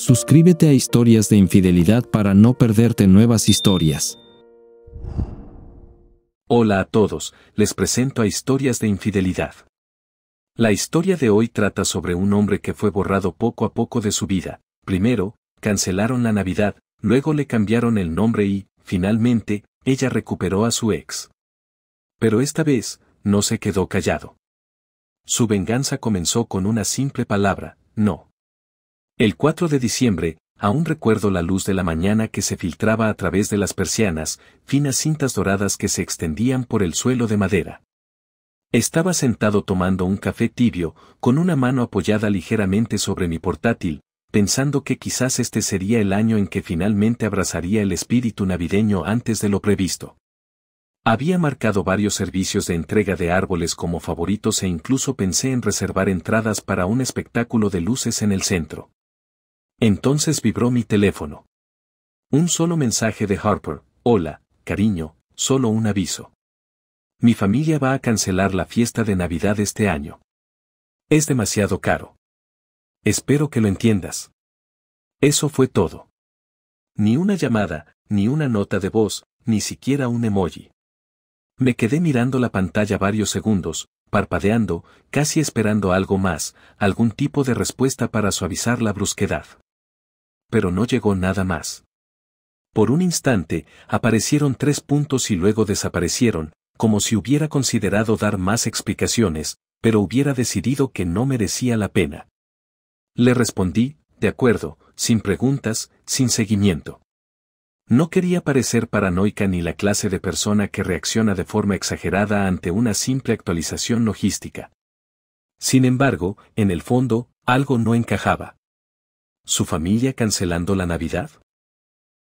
Suscríbete a Historias de Infidelidad para no perderte nuevas historias. Hola a todos, les presento a Historias de Infidelidad. La historia de hoy trata sobre un hombre que fue borrado poco a poco de su vida. Primero, cancelaron la Navidad, luego le cambiaron el nombre y, finalmente, ella recuperó a su ex. Pero esta vez, no se quedó callado. Su venganza comenzó con una simple palabra, no. El 4 de diciembre, aún recuerdo la luz de la mañana que se filtraba a través de las persianas, finas cintas doradas que se extendían por el suelo de madera. Estaba sentado tomando un café tibio, con una mano apoyada ligeramente sobre mi portátil, pensando que quizás este sería el año en que finalmente abrazaría el espíritu navideño antes de lo previsto. Había marcado varios servicios de entrega de árboles como favoritos e incluso pensé en reservar entradas para un espectáculo de luces en el centro. Entonces vibró mi teléfono. Un solo mensaje de Harper: hola, cariño, solo un aviso. Mi familia va a cancelar la fiesta de Navidad este año. Es demasiado caro. Espero que lo entiendas. Eso fue todo. Ni una llamada, ni una nota de voz, ni siquiera un emoji. Me quedé mirando la pantalla varios segundos, parpadeando, casi esperando algo más, algún tipo de respuesta para suavizar la brusquedad. Pero no llegó nada más. Por un instante, aparecieron 3 puntos y luego desaparecieron, como si hubiera considerado dar más explicaciones, pero hubiera decidido que no merecía la pena. Le respondí, de acuerdo, sin preguntas, sin seguimiento. No quería parecer paranoica ni la clase de persona que reacciona de forma exagerada ante una simple actualización logística. Sin embargo, en el fondo, algo no encajaba. ¿Su familia cancelando la Navidad?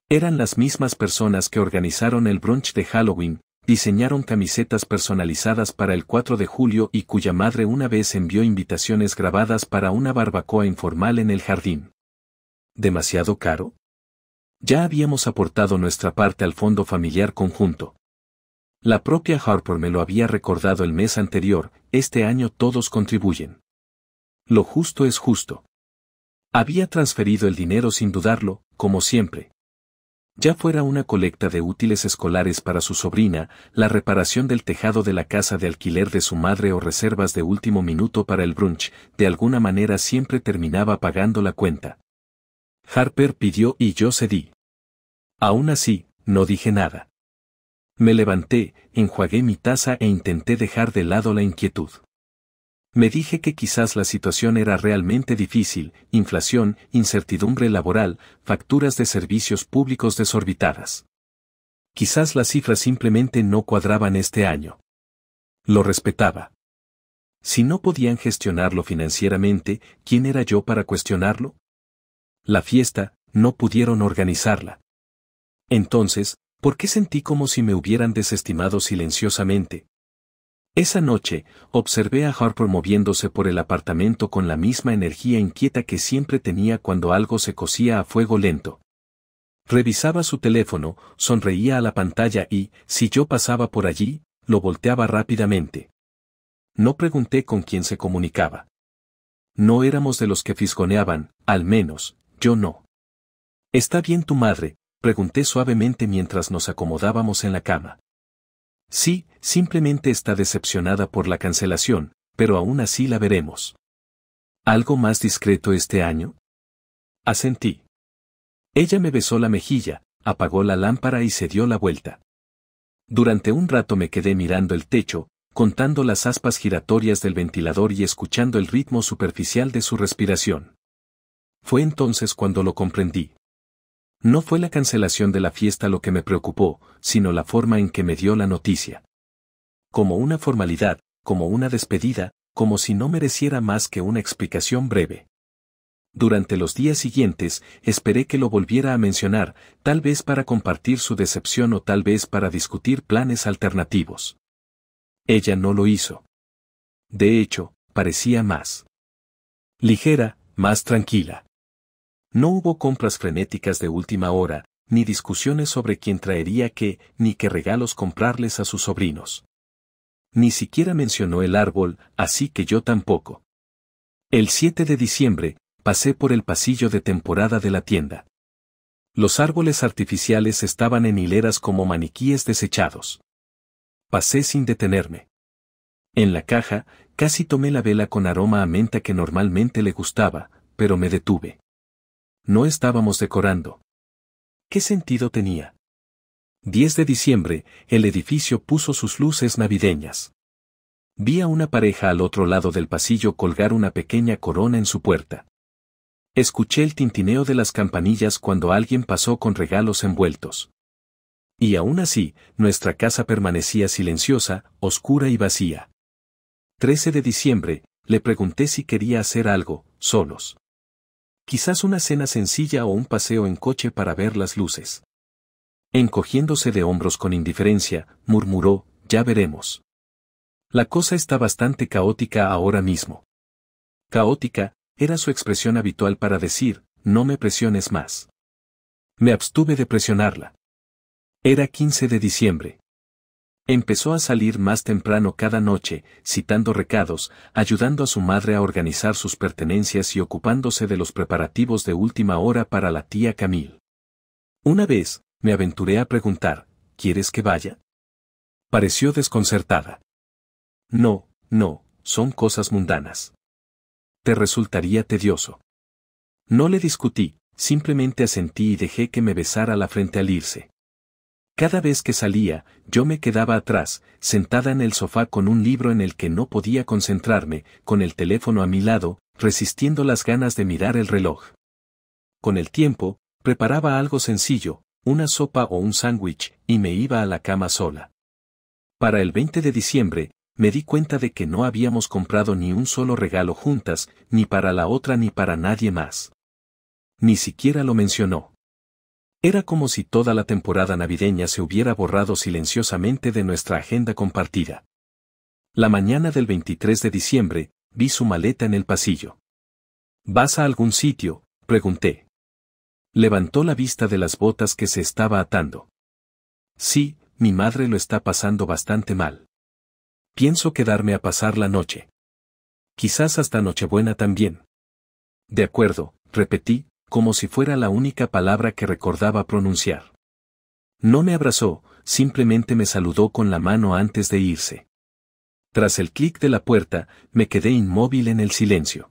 Eran las mismas personas que organizaron el brunch de Halloween, diseñaron camisetas personalizadas para el 4 de julio y cuya madre una vez envió invitaciones grabadas para una barbacoa informal en el jardín. ¿Demasiado caro? Ya habíamos aportado nuestra parte al fondo familiar conjunto. La propia Harper me lo había recordado el mes anterior, este año todos contribuyen. Lo justo es justo. Había transferido el dinero sin dudarlo, como siempre. Ya fuera una colecta de útiles escolares para su sobrina, la reparación del tejado de la casa de alquiler de su madre o reservas de último minuto para el brunch, de alguna manera siempre terminaba pagando la cuenta. Harper pidió y yo cedí. Aún así, no dije nada. Me levanté, enjuagué mi taza e intenté dejar de lado la inquietud. Me dije que quizás la situación era realmente difícil: inflación, incertidumbre laboral, facturas de servicios públicos desorbitadas. Quizás las cifras simplemente no cuadraban este año. Lo respetaba. Si no podían gestionarlo financieramente, ¿quién era yo para cuestionarlo? La fiesta, no pudieron organizarla. Entonces, ¿por qué sentí como si me hubieran desestimado silenciosamente? Esa noche, observé a Harper moviéndose por el apartamento con la misma energía inquieta que siempre tenía cuando algo se cocía a fuego lento. Revisaba su teléfono, sonreía a la pantalla y, si yo pasaba por allí, lo volteaba rápidamente. No pregunté con quién se comunicaba. No éramos de los que fisgoneaban, al menos, yo no. ¿Está bien tu madre?, pregunté suavemente mientras nos acomodábamos en la cama. Sí, simplemente está decepcionada por la cancelación, pero aún así la veremos. ¿Algo más discreto este año? Asentí. Ella me besó la mejilla, apagó la lámpara y se dio la vuelta. Durante un rato me quedé mirando el techo, contando las aspas giratorias del ventilador y escuchando el ritmo superficial de su respiración. Fue entonces cuando lo comprendí. No fue la cancelación de la fiesta lo que me preocupó, sino la forma en que me dio la noticia. Como una formalidad, como una despedida, como si no mereciera más que una explicación breve. Durante los días siguientes, esperé que lo volviera a mencionar, tal vez para compartir su decepción o tal vez para discutir planes alternativos. Ella no lo hizo. De hecho, parecía más ligera, más tranquila. No hubo compras frenéticas de última hora, ni discusiones sobre quién traería qué, ni qué regalos comprarles a sus sobrinos. Ni siquiera mencionó el árbol, así que yo tampoco. El 7 de diciembre, pasé por el pasillo de temporada de la tienda. Los árboles artificiales estaban en hileras como maniquíes desechados. Pasé sin detenerme. En la caja, casi tomé la vela con aroma a menta que normalmente le gustaba, pero me detuve. No estábamos decorando. ¿Qué sentido tenía? 10 de diciembre, el edificio puso sus luces navideñas. Vi a una pareja al otro lado del pasillo colgar una pequeña corona en su puerta. Escuché el tintineo de las campanillas cuando alguien pasó con regalos envueltos. Y aún así, nuestra casa permanecía silenciosa, oscura y vacía. 13 de diciembre, le pregunté si quería hacer algo, solos. Quizás una cena sencilla o un paseo en coche para ver las luces. Encogiéndose de hombros con indiferencia, murmuró, ya veremos. La cosa está bastante caótica ahora mismo. Caótica, era su expresión habitual para decir, no me presiones más. Me abstuve de presionarla. Era 15 de diciembre. Empezó a salir más temprano cada noche, citando recados, ayudando a su madre a organizar sus pertenencias y ocupándose de los preparativos de última hora para la tía Camille. Una vez, me aventuré a preguntar, ¿quieres que vaya? Pareció desconcertada. No, son cosas mundanas. Te resultaría tedioso. No le discutí, simplemente asentí y dejé que me besara la frente al irse. Cada vez que salía, yo me quedaba atrás, sentada en el sofá con un libro en el que no podía concentrarme, con el teléfono a mi lado, resistiendo las ganas de mirar el reloj. Con el tiempo, preparaba algo sencillo, una sopa o un sándwich, y me iba a la cama sola. Para el 20 de diciembre, me di cuenta de que no habíamos comprado ni un solo regalo juntas, ni para la otra ni para nadie más. Ni siquiera lo mencionó. Era como si toda la temporada navideña se hubiera borrado silenciosamente de nuestra agenda compartida. La mañana del 23 de diciembre, vi su maleta en el pasillo. ¿Vas a algún sitio?, pregunté. Levantó la vista de las botas que se estaba atando. Sí, mi madre lo está pasando bastante mal. Pienso quedarme a pasar la noche. Quizás hasta Nochebuena también. De acuerdo, repetí, como si fuera la única palabra que recordaba pronunciar. No me abrazó, simplemente me saludó con la mano antes de irse. Tras el clic de la puerta, me quedé inmóvil en el silencio.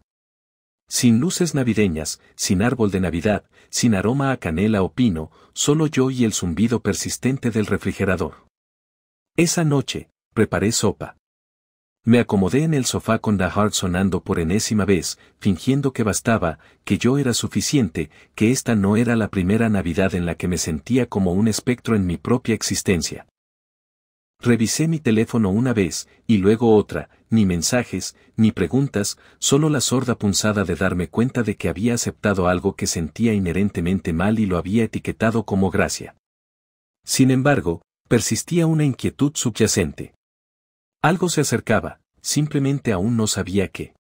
Sin luces navideñas, sin árbol de Navidad, sin aroma a canela o pino, solo yo y el zumbido persistente del refrigerador. Esa noche, preparé sopa. Me acomodé en el sofá con The Heart sonando por enésima vez, fingiendo que bastaba, que yo era suficiente, que esta no era la primera Navidad en la que me sentía como un espectro en mi propia existencia. Revisé mi teléfono una vez, y luego otra, ni mensajes, ni preguntas, solo la sorda punzada de darme cuenta de que había aceptado algo que sentía inherentemente mal y lo había etiquetado como gracia. Sin embargo, persistía una inquietud subyacente. Algo se acercaba, simplemente aún no sabía qué.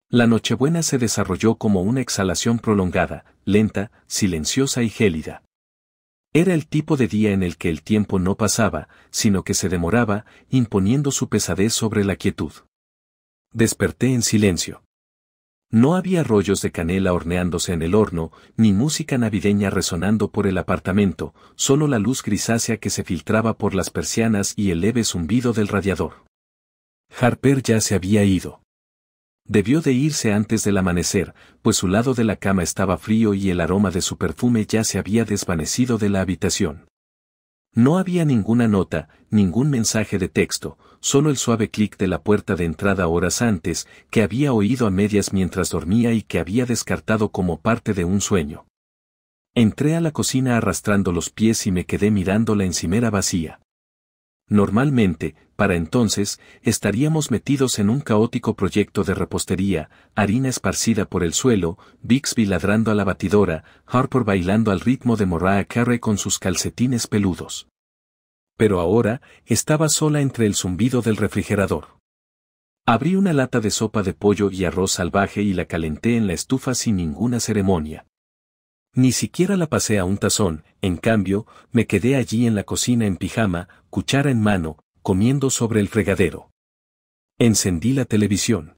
La Nochebuena se desarrolló como una exhalación prolongada, lenta, silenciosa y gélida. Era el tipo de día en el que el tiempo no pasaba, sino que se demoraba, imponiendo su pesadez sobre la quietud. Desperté en silencio. No había rollos de canela horneándose en el horno, ni música navideña resonando por el apartamento, solo la luz grisácea que se filtraba por las persianas y el leve zumbido del radiador. Harper ya se había ido. Debió de irse antes del amanecer, pues su lado de la cama estaba frío y el aroma de su perfume ya se había desvanecido de la habitación. No había ninguna nota, ningún mensaje de texto, solo el suave clic de la puerta de entrada horas antes, que había oído a medias mientras dormía y que había descartado como parte de un sueño. Entré a la cocina arrastrando los pies y me quedé mirando la encimera vacía. Normalmente, para entonces, estaríamos metidos en un caótico proyecto de repostería, harina esparcida por el suelo, Bixby ladrando a la batidora, Harper bailando al ritmo de Mariah Carey con sus calcetines peludos. Pero ahora, estaba sola entre el zumbido del refrigerador. Abrí una lata de sopa de pollo y arroz salvaje y la calenté en la estufa sin ninguna ceremonia. Ni siquiera la pasé a un tazón, en cambio, me quedé allí en la cocina en pijama, cuchara en mano, comiendo sobre el fregadero. Encendí la televisión.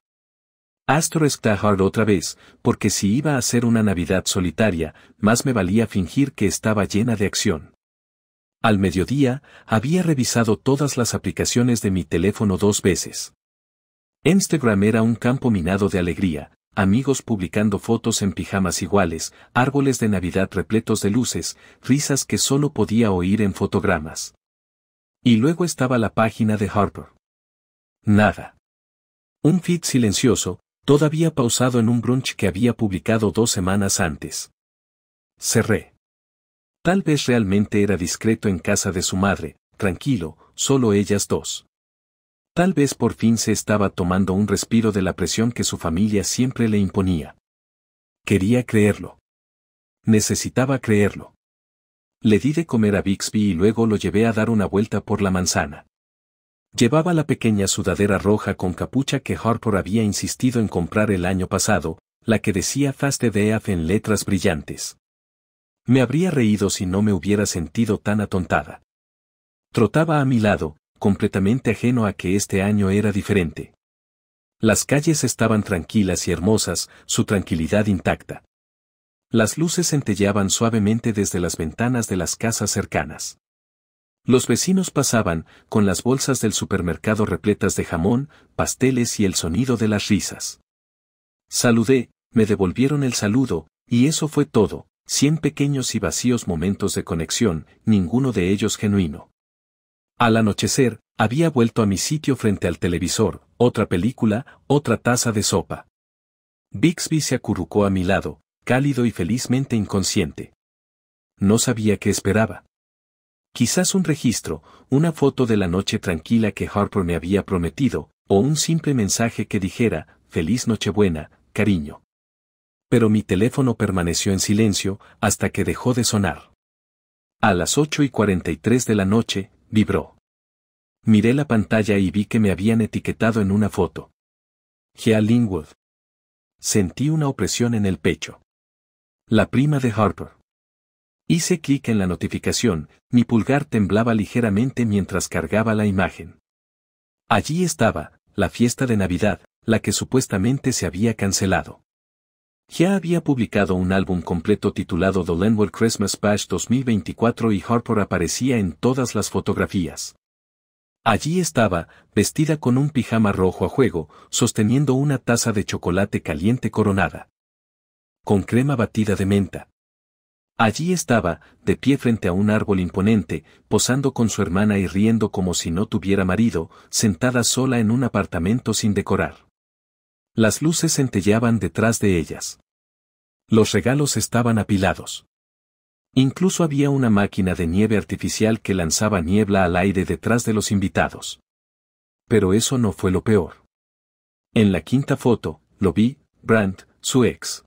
Asterisk Hard otra vez, porque si iba a ser una Navidad solitaria, más me valía fingir que estaba llena de acción. Al mediodía, había revisado todas las aplicaciones de mi teléfono 2 veces. Instagram era un campo minado de alegría, amigos publicando fotos en pijamas iguales, árboles de Navidad repletos de luces, risas que solo podía oír en fotogramas. Y luego estaba la página de Harper. Nada. Un feed silencioso, todavía pausado en un brunch que había publicado 2 semanas antes. Cerré. Tal vez realmente era discreto en casa de su madre, tranquilo, solo ellas dos. Tal vez por fin se estaba tomando un respiro de la presión que su familia siempre le imponía. Quería creerlo. Necesitaba creerlo. Le di de comer a Bixby y luego lo llevé a dar una vuelta por la manzana. Llevaba la pequeña sudadera roja con capucha que Harper había insistido en comprar el año pasado, la que decía Fast EDF en letras brillantes. Me habría reído si no me hubiera sentido tan atontada. Trotaba a mi lado, completamente ajeno a que este año era diferente. Las calles estaban tranquilas y hermosas, su tranquilidad intacta. Las luces centelleaban suavemente desde las ventanas de las casas cercanas. Los vecinos pasaban, con las bolsas del supermercado repletas de jamón, pasteles y el sonido de las risas. Saludé, me devolvieron el saludo, y eso fue todo, 100 pequeños y vacíos momentos de conexión, ninguno de ellos genuino. Al anochecer, había vuelto a mi sitio frente al televisor, otra película, otra taza de sopa. Bixby se acurrucó a mi lado, cálido y felizmente inconsciente. No sabía qué esperaba. Quizás un registro, una foto de la noche tranquila que Harper me había prometido, o un simple mensaje que dijera, Feliz Nochebuena, cariño. Pero mi teléfono permaneció en silencio, hasta que dejó de sonar. A las 8:43 de la noche, vibró. Miré la pantalla y vi que me habían etiquetado en una foto. Gia Linwood. Sentí una opresión en el pecho. La prima de Harper. Hice clic en la notificación, mi pulgar temblaba ligeramente mientras cargaba la imagen. Allí estaba, la fiesta de Navidad, la que supuestamente se había cancelado. Ya había publicado un álbum completo titulado The Lenwell Christmas Bash 2024 y Harper aparecía en todas las fotografías. Allí estaba, vestida con un pijama rojo a juego, sosteniendo una taza de chocolate caliente coronada con crema batida de menta. Allí estaba, de pie frente a un árbol imponente, posando con su hermana y riendo como si no tuviera marido, sentada sola en un apartamento sin decorar. Las luces centelleaban detrás de ellas. Los regalos estaban apilados. Incluso había una máquina de nieve artificial que lanzaba niebla al aire detrás de los invitados. Pero eso no fue lo peor. En la quinta foto, lo vi, Brandt, su ex.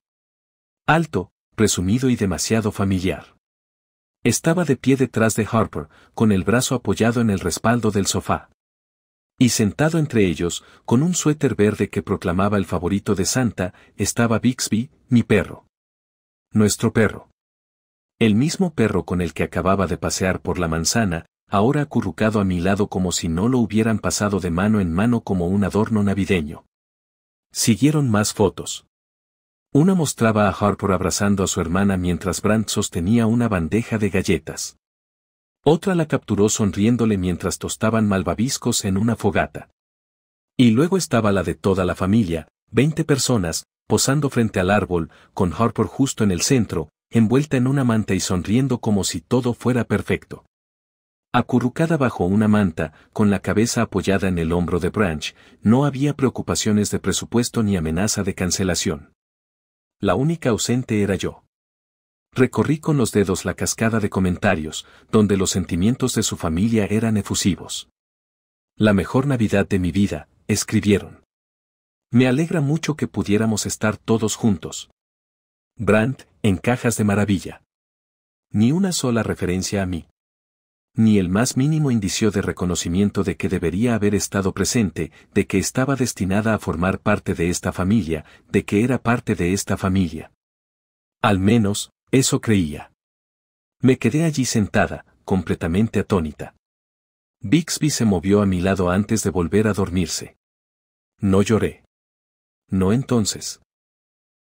Alto, presumido y demasiado familiar. Estaba de pie detrás de Harper, con el brazo apoyado en el respaldo del sofá. Y sentado entre ellos, con un suéter verde que proclamaba el favorito de Santa, estaba Bixby, mi perro. Nuestro perro. El mismo perro con el que acababa de pasear por la manzana, ahora acurrucado a mi lado como si no lo hubieran pasado de mano en mano como un adorno navideño. Siguieron más fotos. Una mostraba a Harper abrazando a su hermana mientras Brandt sostenía una bandeja de galletas. Otra la capturó sonriéndole mientras tostaban malvaviscos en una fogata. Y luego estaba la de toda la familia, 20 personas, posando frente al árbol, con Harper justo en el centro, envuelta en una manta y sonriendo como si todo fuera perfecto. Acurrucada bajo una manta, con la cabeza apoyada en el hombro de Branch, no había preocupaciones de presupuesto ni amenaza de cancelación. La única ausente era yo. Recorrí con los dedos la cascada de comentarios, donde los sentimientos de su familia eran efusivos. La mejor Navidad de mi vida, escribieron. Me alegra mucho que pudiéramos estar todos juntos. Brandt, en cajas de maravilla. Ni una sola referencia a mí. Ni el más mínimo indicio de reconocimiento de que debería haber estado presente, de que estaba destinada a formar parte de esta familia, de que era parte de esta familia. Al menos, eso creía. Me quedé allí sentada, completamente atónita. Bixby se movió a mi lado antes de volver a dormirse. No lloré. No entonces.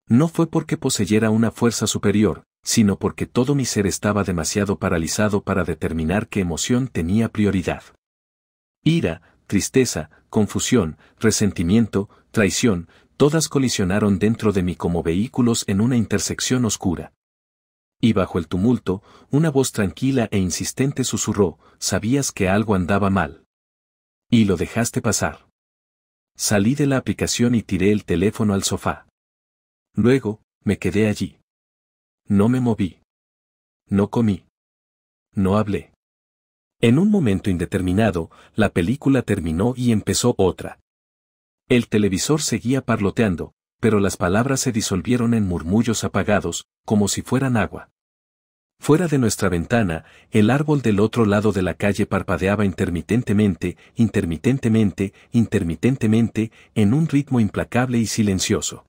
No fue porque poseyera una fuerza superior, sino porque todo mi ser estaba demasiado paralizado para determinar qué emoción tenía prioridad. Ira, tristeza, confusión, resentimiento, traición, todas colisionaron dentro de mí como vehículos en una intersección oscura. Y bajo el tumulto, una voz tranquila e insistente susurró: «Sabías que algo andaba mal. Y lo dejaste pasar». Salí de la aplicación y tiré el teléfono al sofá. Luego, me quedé allí. No me moví. No comí. No hablé. En un momento indeterminado, la película terminó y empezó otra. El televisor seguía parloteando, pero las palabras se disolvieron en murmullos apagados, como si fueran agua. Fuera de nuestra ventana, el árbol del otro lado de la calle parpadeaba intermitentemente, en un ritmo implacable y silencioso.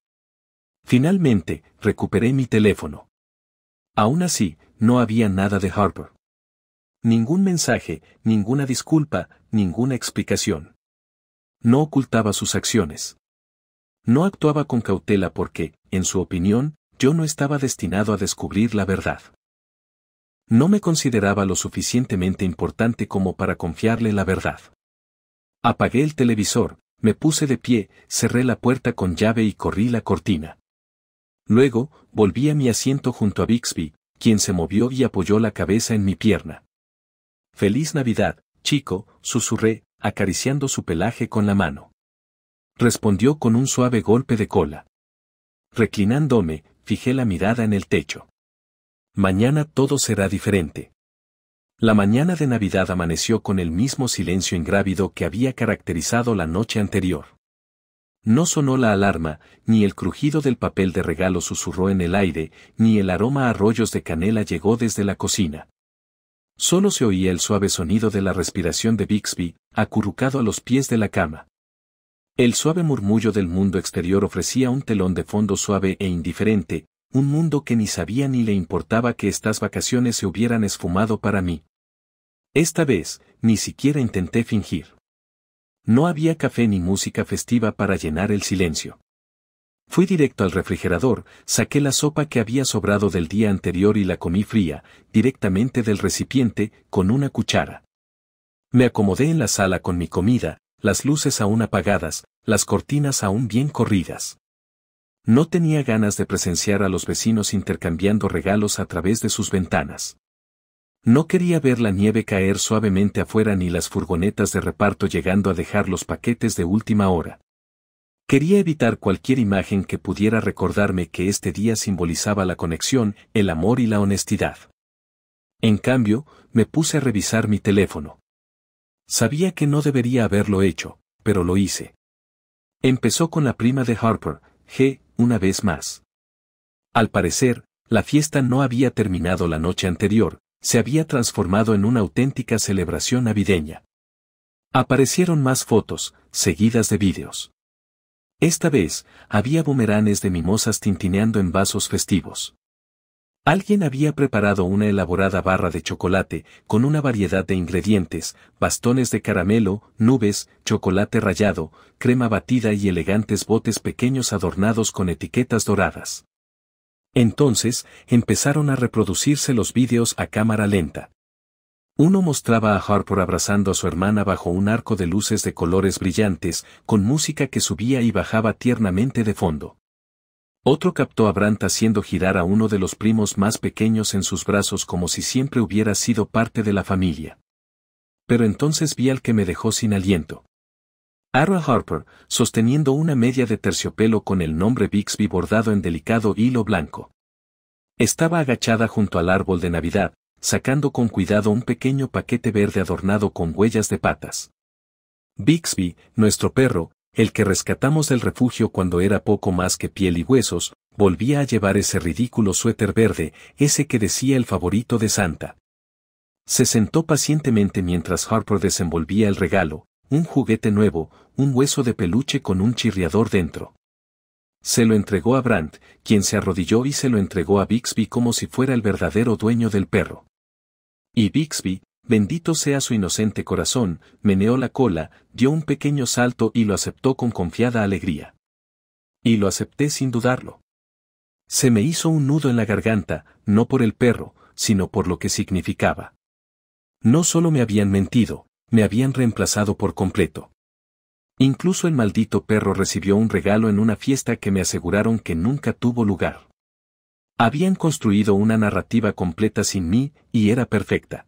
Finalmente, recuperé mi teléfono. Aún así, no había nada de Harper. Ningún mensaje, ninguna disculpa, ninguna explicación. No ocultaba sus acciones. No actuaba con cautela porque, en su opinión, yo no estaba destinado a descubrir la verdad. No me consideraba lo suficientemente importante como para confiarle la verdad. Apagué el televisor, me puse de pie, cerré la puerta con llave y corrí la cortina. Luego, volví a mi asiento junto a Bixby, quien se movió y apoyó la cabeza en mi pierna. «Feliz Navidad, chico», susurré, acariciando su pelaje con la mano. Respondió con un suave golpe de cola. Reclinándome, fijé la mirada en el techo. Mañana todo será diferente. La mañana de Navidad amaneció con el mismo silencio ingrávido que había caracterizado la noche anterior. No sonó la alarma, ni el crujido del papel de regalo susurró en el aire, ni el aroma a rollos de canela llegó desde la cocina. Solo se oía el suave sonido de la respiración de Bixby, acurrucado a los pies de la cama. El suave murmullo del mundo exterior ofrecía un telón de fondo suave e indiferente, un mundo que ni sabía ni le importaba que estas vacaciones se hubieran esfumado para mí. Esta vez, ni siquiera intenté fingir. No había café ni música festiva para llenar el silencio. Fui directo al refrigerador, saqué la sopa que había sobrado del día anterior y la comí fría, directamente del recipiente, con una cuchara. Me acomodé en la sala con mi comida, las luces aún apagadas, las cortinas aún bien corridas. No tenía ganas de presenciar a los vecinos intercambiando regalos a través de sus ventanas. No quería ver la nieve caer suavemente afuera ni las furgonetas de reparto llegando a dejar los paquetes de última hora. Quería evitar cualquier imagen que pudiera recordarme que este día simbolizaba la conexión, el amor y la honestidad. En cambio, me puse a revisar mi teléfono. Sabía que no debería haberlo hecho, pero lo hice. Empezó con la prima de Harper, una vez más. Al parecer, la fiesta no había terminado la noche anterior, se había transformado en una auténtica celebración navideña. Aparecieron más fotos, seguidas de vídeos. Esta vez, había bumeranes de mimosas tintineando en vasos festivos. Alguien había preparado una elaborada barra de chocolate, con una variedad de ingredientes, bastones de caramelo, nubes, chocolate rallado, crema batida y elegantes botes pequeños adornados con etiquetas doradas. Entonces, empezaron a reproducirse los vídeos a cámara lenta. Uno mostraba a Harper abrazando a su hermana bajo un arco de luces de colores brillantes, con música que subía y bajaba tiernamente de fondo. Otro captó a Brandt haciendo girar a uno de los primos más pequeños en sus brazos como si siempre hubiera sido parte de la familia. Pero entonces vi al que me dejó sin aliento. Ara Harper, sosteniendo una media de terciopelo con el nombre Bixby bordado en delicado hilo blanco. Estaba agachada junto al árbol de Navidad, sacando con cuidado un pequeño paquete verde adornado con huellas de patas. Bixby, nuestro perro, el que rescatamos del refugio cuando era poco más que piel y huesos, volvía a llevar ese ridículo suéter verde, ese que decía el favorito de Santa. Se sentó pacientemente mientras Harper desenvolvía el regalo, un juguete nuevo, un hueso de peluche con un chirriador dentro. Se lo entregó a Brandt, quien se arrodilló y se lo entregó a Bixby como si fuera el verdadero dueño del perro. Y Bixby, bendito sea su inocente corazón, meneó la cola, dio un pequeño salto y lo aceptó con confiada alegría. Y lo acepté sin dudarlo. Se me hizo un nudo en la garganta, no por el perro, sino por lo que significaba. No solo me habían mentido, me habían reemplazado por completo. Incluso el maldito perro recibió un regalo en una fiesta que me aseguraron que nunca tuvo lugar. Habían construido una narrativa completa sin mí, y era perfecta.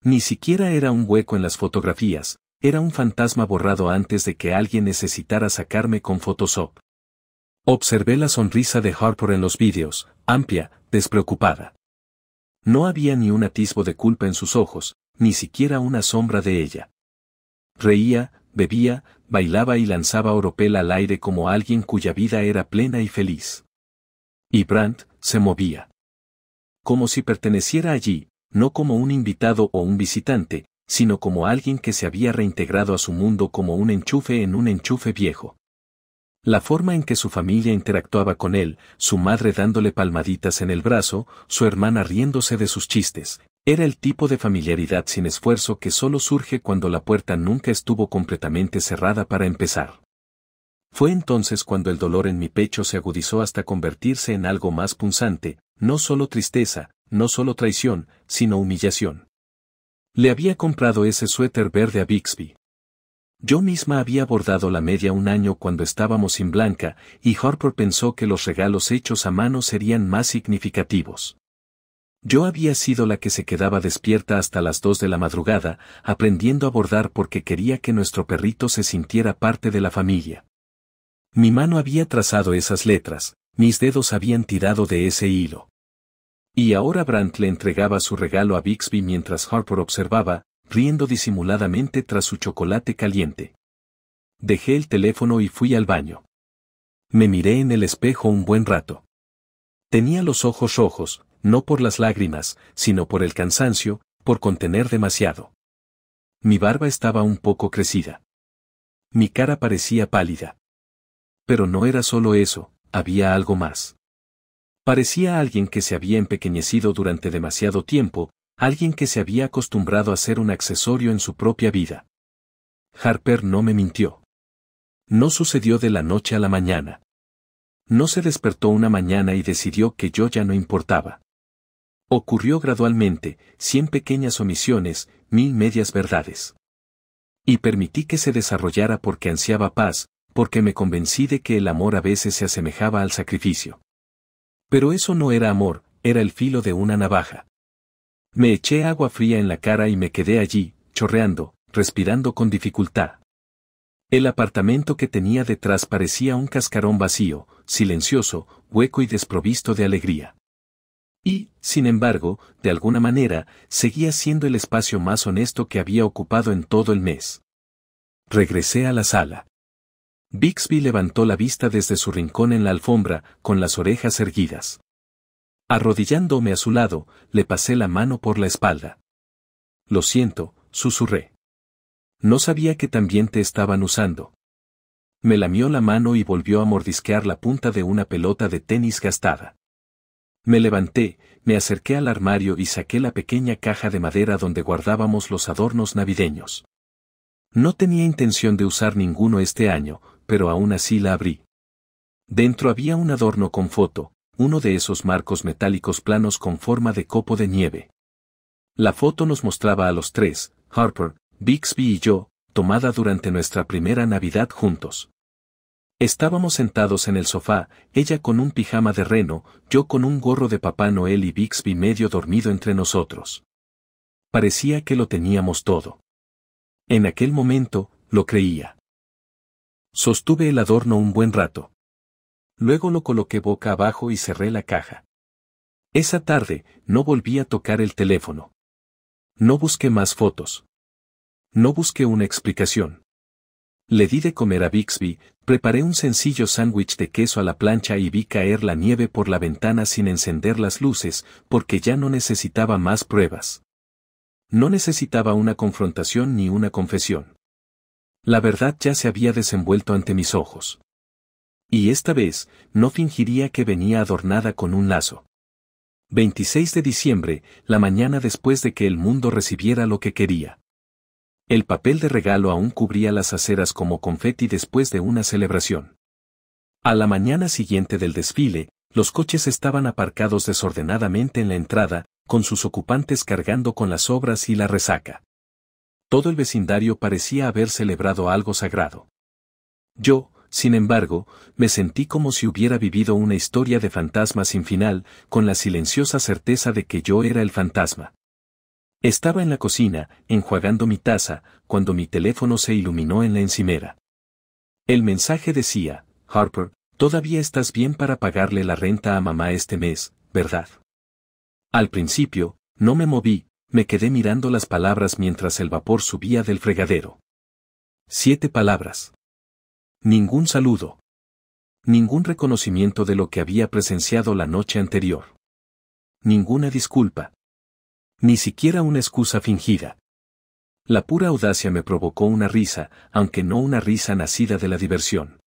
Ni siquiera era un hueco en las fotografías, era un fantasma borrado antes de que alguien necesitara sacarme con Photoshop. Observé la sonrisa de Harper en los vídeos, amplia, despreocupada. No había ni un atisbo de culpa en sus ojos, ni siquiera una sombra de ella. Reía, bebía, bailaba y lanzaba oropel al aire como alguien cuya vida era plena y feliz. Y Brandt se movía. Como si perteneciera allí, no como un invitado o un visitante, sino como alguien que se había reintegrado a su mundo como un enchufe en un enchufe viejo. La forma en que su familia interactuaba con él, su madre dándole palmaditas en el brazo, su hermana riéndose de sus chistes, era el tipo de familiaridad sin esfuerzo que solo surge cuando la puerta nunca estuvo completamente cerrada para empezar. Fue entonces cuando el dolor en mi pecho se agudizó hasta convertirse en algo más punzante, no solo tristeza, no solo traición, sino humillación. Le había comprado ese suéter verde a Bixby. Yo misma había bordado la media un año cuando estábamos sin Blanca, y Harper pensó que los regalos hechos a mano serían más significativos. Yo había sido la que se quedaba despierta hasta las 2 de la madrugada, aprendiendo a bordar porque quería que nuestro perrito se sintiera parte de la familia. Mi mano había trazado esas letras, mis dedos habían tirado de ese hilo. Y ahora Brandt le entregaba su regalo a Bixby mientras Harper observaba, riendo disimuladamente tras su chocolate caliente. Dejé el teléfono y fui al baño. Me miré en el espejo un buen rato. Tenía los ojos rojos, no por las lágrimas, sino por el cansancio, por contener demasiado. Mi barba estaba un poco crecida. Mi cara parecía pálida. Pero no era solo eso, había algo más. Parecía alguien que se había empequeñecido durante demasiado tiempo, alguien que se había acostumbrado a ser un accesorio en su propia vida. Harper no me mintió. No sucedió de la noche a la mañana. No se despertó una mañana y decidió que yo ya no importaba. Ocurrió gradualmente, 100 pequeñas omisiones, 1000 medias verdades. Y permití que se desarrollara porque ansiaba paz, porque me convencí de que el amor a veces se asemejaba al sacrificio. Pero eso no era amor, era el filo de una navaja. Me eché agua fría en la cara y me quedé allí, chorreando, respirando con dificultad. El apartamento que tenía detrás parecía un cascarón vacío, silencioso, hueco y desprovisto de alegría. Y, sin embargo, de alguna manera, seguía siendo el espacio más honesto que había ocupado en todo el mes. Regresé a la sala. Bixby levantó la vista desde su rincón en la alfombra, con las orejas erguidas. Arrodillándome a su lado, le pasé la mano por la espalda. Lo siento, susurré. No sabía que también te estaban usando. Me lamió la mano y volvió a mordisquear la punta de una pelota de tenis gastada. Me levanté, me acerqué al armario y saqué la pequeña caja de madera donde guardábamos los adornos navideños. No tenía intención de usar ninguno este año, pero aún así la abrí. Dentro había un adorno con foto, uno de esos marcos metálicos planos con forma de copo de nieve. La foto nos mostraba a los tres, Harper, Bixby y yo, tomada durante nuestra primera Navidad juntos. Estábamos sentados en el sofá, ella con un pijama de reno, yo con un gorro de Papá Noel y Bixby medio dormido entre nosotros. Parecía que lo teníamos todo. En aquel momento, lo creía. Sostuve el adorno un buen rato. Luego lo coloqué boca abajo y cerré la caja. Esa tarde, no volví a tocar el teléfono. No busqué más fotos. No busqué una explicación. Le di de comer a Bixby, preparé un sencillo sándwich de queso a la plancha y vi caer la nieve por la ventana sin encender las luces, porque ya no necesitaba más pruebas. No necesitaba una confrontación ni una confesión. La verdad ya se había desenvuelto ante mis ojos. Y esta vez, no fingiría que venía adornada con un lazo. 26 de diciembre, la mañana después de que el mundo recibiera lo que quería. El papel de regalo aún cubría las aceras como confeti después de una celebración. A la mañana siguiente del desfile, los coches estaban aparcados desordenadamente en la entrada, con sus ocupantes cargando con las obras y la resaca. Todo el vecindario parecía haber celebrado algo sagrado. Yo, sin embargo, me sentí como si hubiera vivido una historia de fantasma sin final, con la silenciosa certeza de que yo era el fantasma. Estaba en la cocina, enjuagando mi taza, cuando mi teléfono se iluminó en la encimera. El mensaje decía: Harper, todavía estás bien para pagarle la renta a mamá este mes, ¿verdad? Al principio, no me moví, me quedé mirando las palabras mientras el vapor subía del fregadero. 7 palabras. Ningún saludo. Ningún reconocimiento de lo que había presenciado la noche anterior. Ninguna disculpa. Ni siquiera una excusa fingida. La pura audacia me provocó una risa, aunque no una risa nacida de la diversión.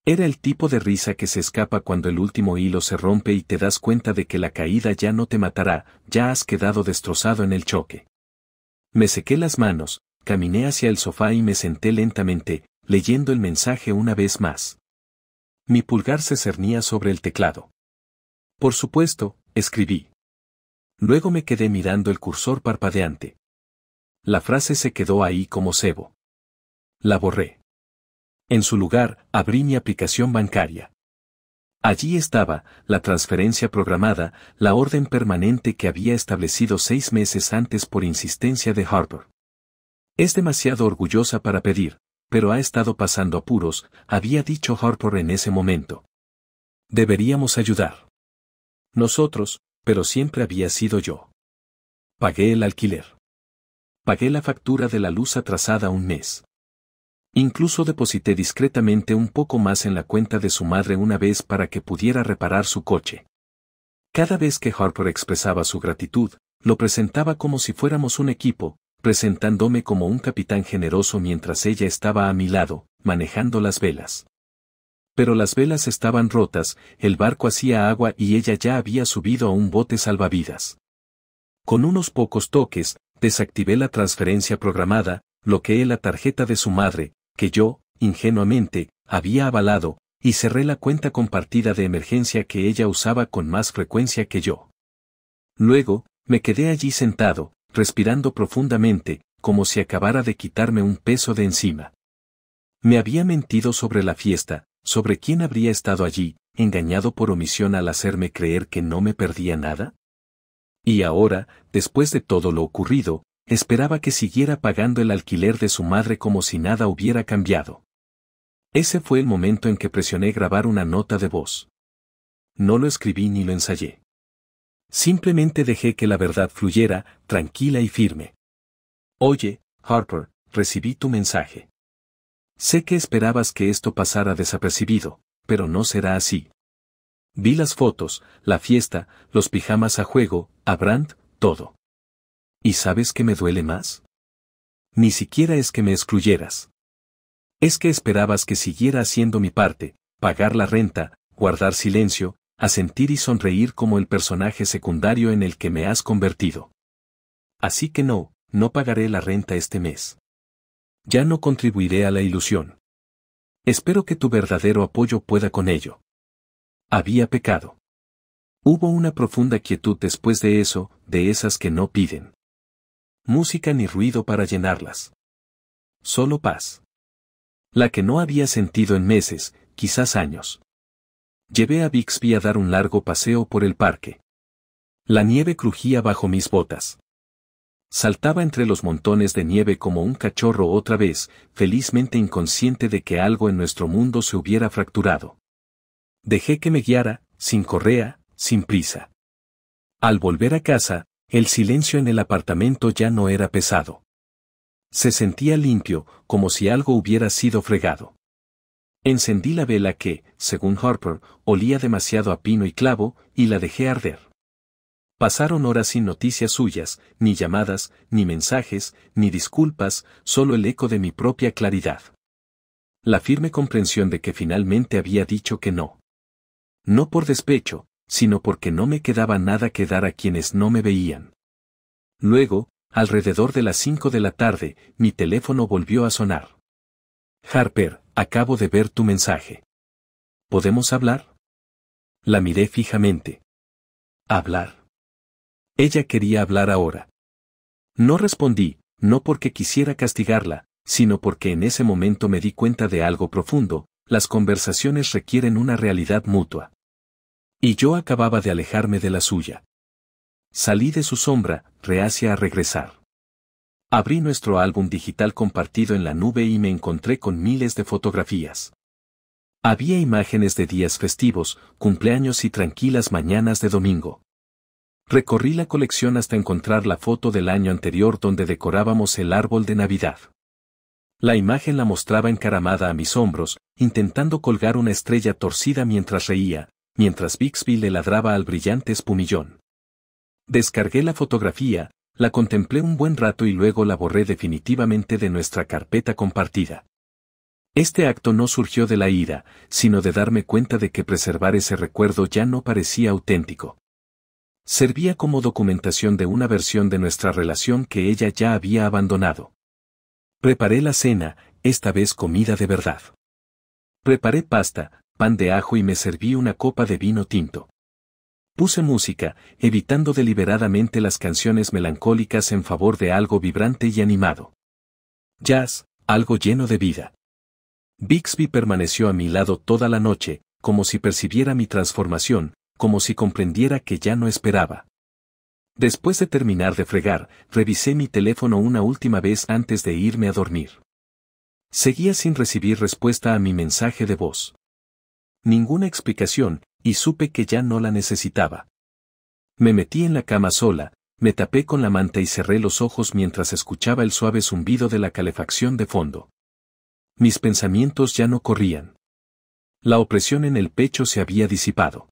Era el tipo de risa que se escapa cuando el último hilo se rompe y te das cuenta de que la caída ya no te matará, ya has quedado destrozado en el choque. Me sequé las manos, caminé hacia el sofá y me senté lentamente, leyendo el mensaje una vez más. Mi pulgar se cernía sobre el teclado. Por supuesto, escribí. Luego me quedé mirando el cursor parpadeante. La frase se quedó ahí como cebo. La borré. En su lugar, abrí mi aplicación bancaria. Allí estaba, la transferencia programada, la orden permanente que había establecido 6 meses antes por insistencia de Harper. Es demasiado orgullosa para pedir, pero ha estado pasando apuros, había dicho Harper en ese momento. Deberíamos ayudar. Nosotros, pero siempre había sido yo. Pagué el alquiler. Pagué la factura de la luz atrasada un mes. Incluso deposité discretamente un poco más en la cuenta de su madre una vez para que pudiera reparar su coche. Cada vez que Harper expresaba su gratitud, lo presentaba como si fuéramos un equipo, presentándome como un capitán generoso mientras ella estaba a mi lado, manejando las velas. Pero las velas estaban rotas, el barco hacía agua y ella ya había subido a un bote salvavidas. Con unos pocos toques, desactivé la transferencia programada, bloqueé la tarjeta de su madre, que yo, ingenuamente, había avalado, y cerré la cuenta compartida de emergencia que ella usaba con más frecuencia que yo. Luego, me quedé allí sentado, respirando profundamente, como si acabara de quitarme un peso de encima. Me había mentido sobre la fiesta, sobre quién habría estado allí, engañado por omisión al hacerme creer que no me perdía nada. Y ahora, después de todo lo ocurrido, esperaba que siguiera pagando el alquiler de su madre como si nada hubiera cambiado. Ese fue el momento en que presioné grabar una nota de voz. No lo escribí ni lo ensayé. Simplemente dejé que la verdad fluyera, tranquila y firme. Oye, Harper, recibí tu mensaje. Sé que esperabas que esto pasara desapercibido, pero no será así. Vi las fotos, la fiesta, los pijamas a juego, a Brandt, todo. ¿Y sabes qué me duele más? Ni siquiera es que me excluyeras. Es que esperabas que siguiera haciendo mi parte, pagar la renta, guardar silencio, asentir y sonreír como el personaje secundario en el que me has convertido. Así que no pagaré la renta este mes. Ya no contribuiré a la ilusión. Espero que tu verdadero apoyo pueda con ello. Había pecado. Hubo una profunda quietud después de eso, de esas que no piden música ni ruido para llenarlas. Solo paz. La que no había sentido en meses, quizás años. Llevé a Bixby a dar un largo paseo por el parque. La nieve crujía bajo mis botas. Saltaba entre los montones de nieve como un cachorro otra vez, felizmente inconsciente de que algo en nuestro mundo se hubiera fracturado. Dejé que me guiara, sin correa, sin prisa. Al volver a casa, el silencio en el apartamento ya no era pesado. Se sentía limpio, como si algo hubiera sido fregado. Encendí la vela que, según Harper, olía demasiado a pino y clavo, y la dejé arder. Pasaron horas sin noticias suyas, ni llamadas, ni mensajes, ni disculpas, solo el eco de mi propia claridad. La firme comprensión de que finalmente había dicho que no. No por despecho, sino porque no me quedaba nada que dar a quienes no me veían. Luego, alrededor de las 5 de la tarde, mi teléfono volvió a sonar. Harper, acabo de ver tu mensaje. ¿podemos hablar? La miré fijamente. ¿Hablar? Ella quería hablar ahora. No respondí, no porque quisiera castigarla, sino porque en ese momento me di cuenta de algo profundo: las conversaciones requieren una realidad mutua. Y yo acababa de alejarme de la suya. Salí de su sombra, reacia a regresar. Abrí nuestro álbum digital compartido en la nube y me encontré con miles de fotografías. Había imágenes de días festivos, cumpleaños y tranquilas mañanas de domingo. Recorrí la colección hasta encontrar la foto del año anterior donde decorábamos el árbol de Navidad. La imagen la mostraba encaramada a mis hombros, intentando colgar una estrella torcida mientras reía, mientras Bixby le ladraba al brillante espumillón. Descargué la fotografía, la contemplé un buen rato y luego la borré definitivamente de nuestra carpeta compartida. Este acto no surgió de la ira, sino de darme cuenta de que preservar ese recuerdo ya no parecía auténtico. Servía como documentación de una versión de nuestra relación que ella ya había abandonado. Preparé la cena, esta vez comida de verdad. Preparé pasta, pan de ajo y me serví una copa de vino tinto. Puse música, evitando deliberadamente las canciones melancólicas en favor de algo vibrante y animado. Jazz, algo lleno de vida. Bixby permaneció a mi lado toda la noche, como si percibiera mi transformación, como si comprendiera que ya no esperaba. Después de terminar de fregar, revisé mi teléfono una última vez antes de irme a dormir. Seguía sin recibir respuesta a mi mensaje de voz. Ninguna explicación, y supe que ya no la necesitaba. Me metí en la cama sola, me tapé con la manta y cerré los ojos mientras escuchaba el suave zumbido de la calefacción de fondo. Mis pensamientos ya no corrían. La opresión en el pecho se había disipado.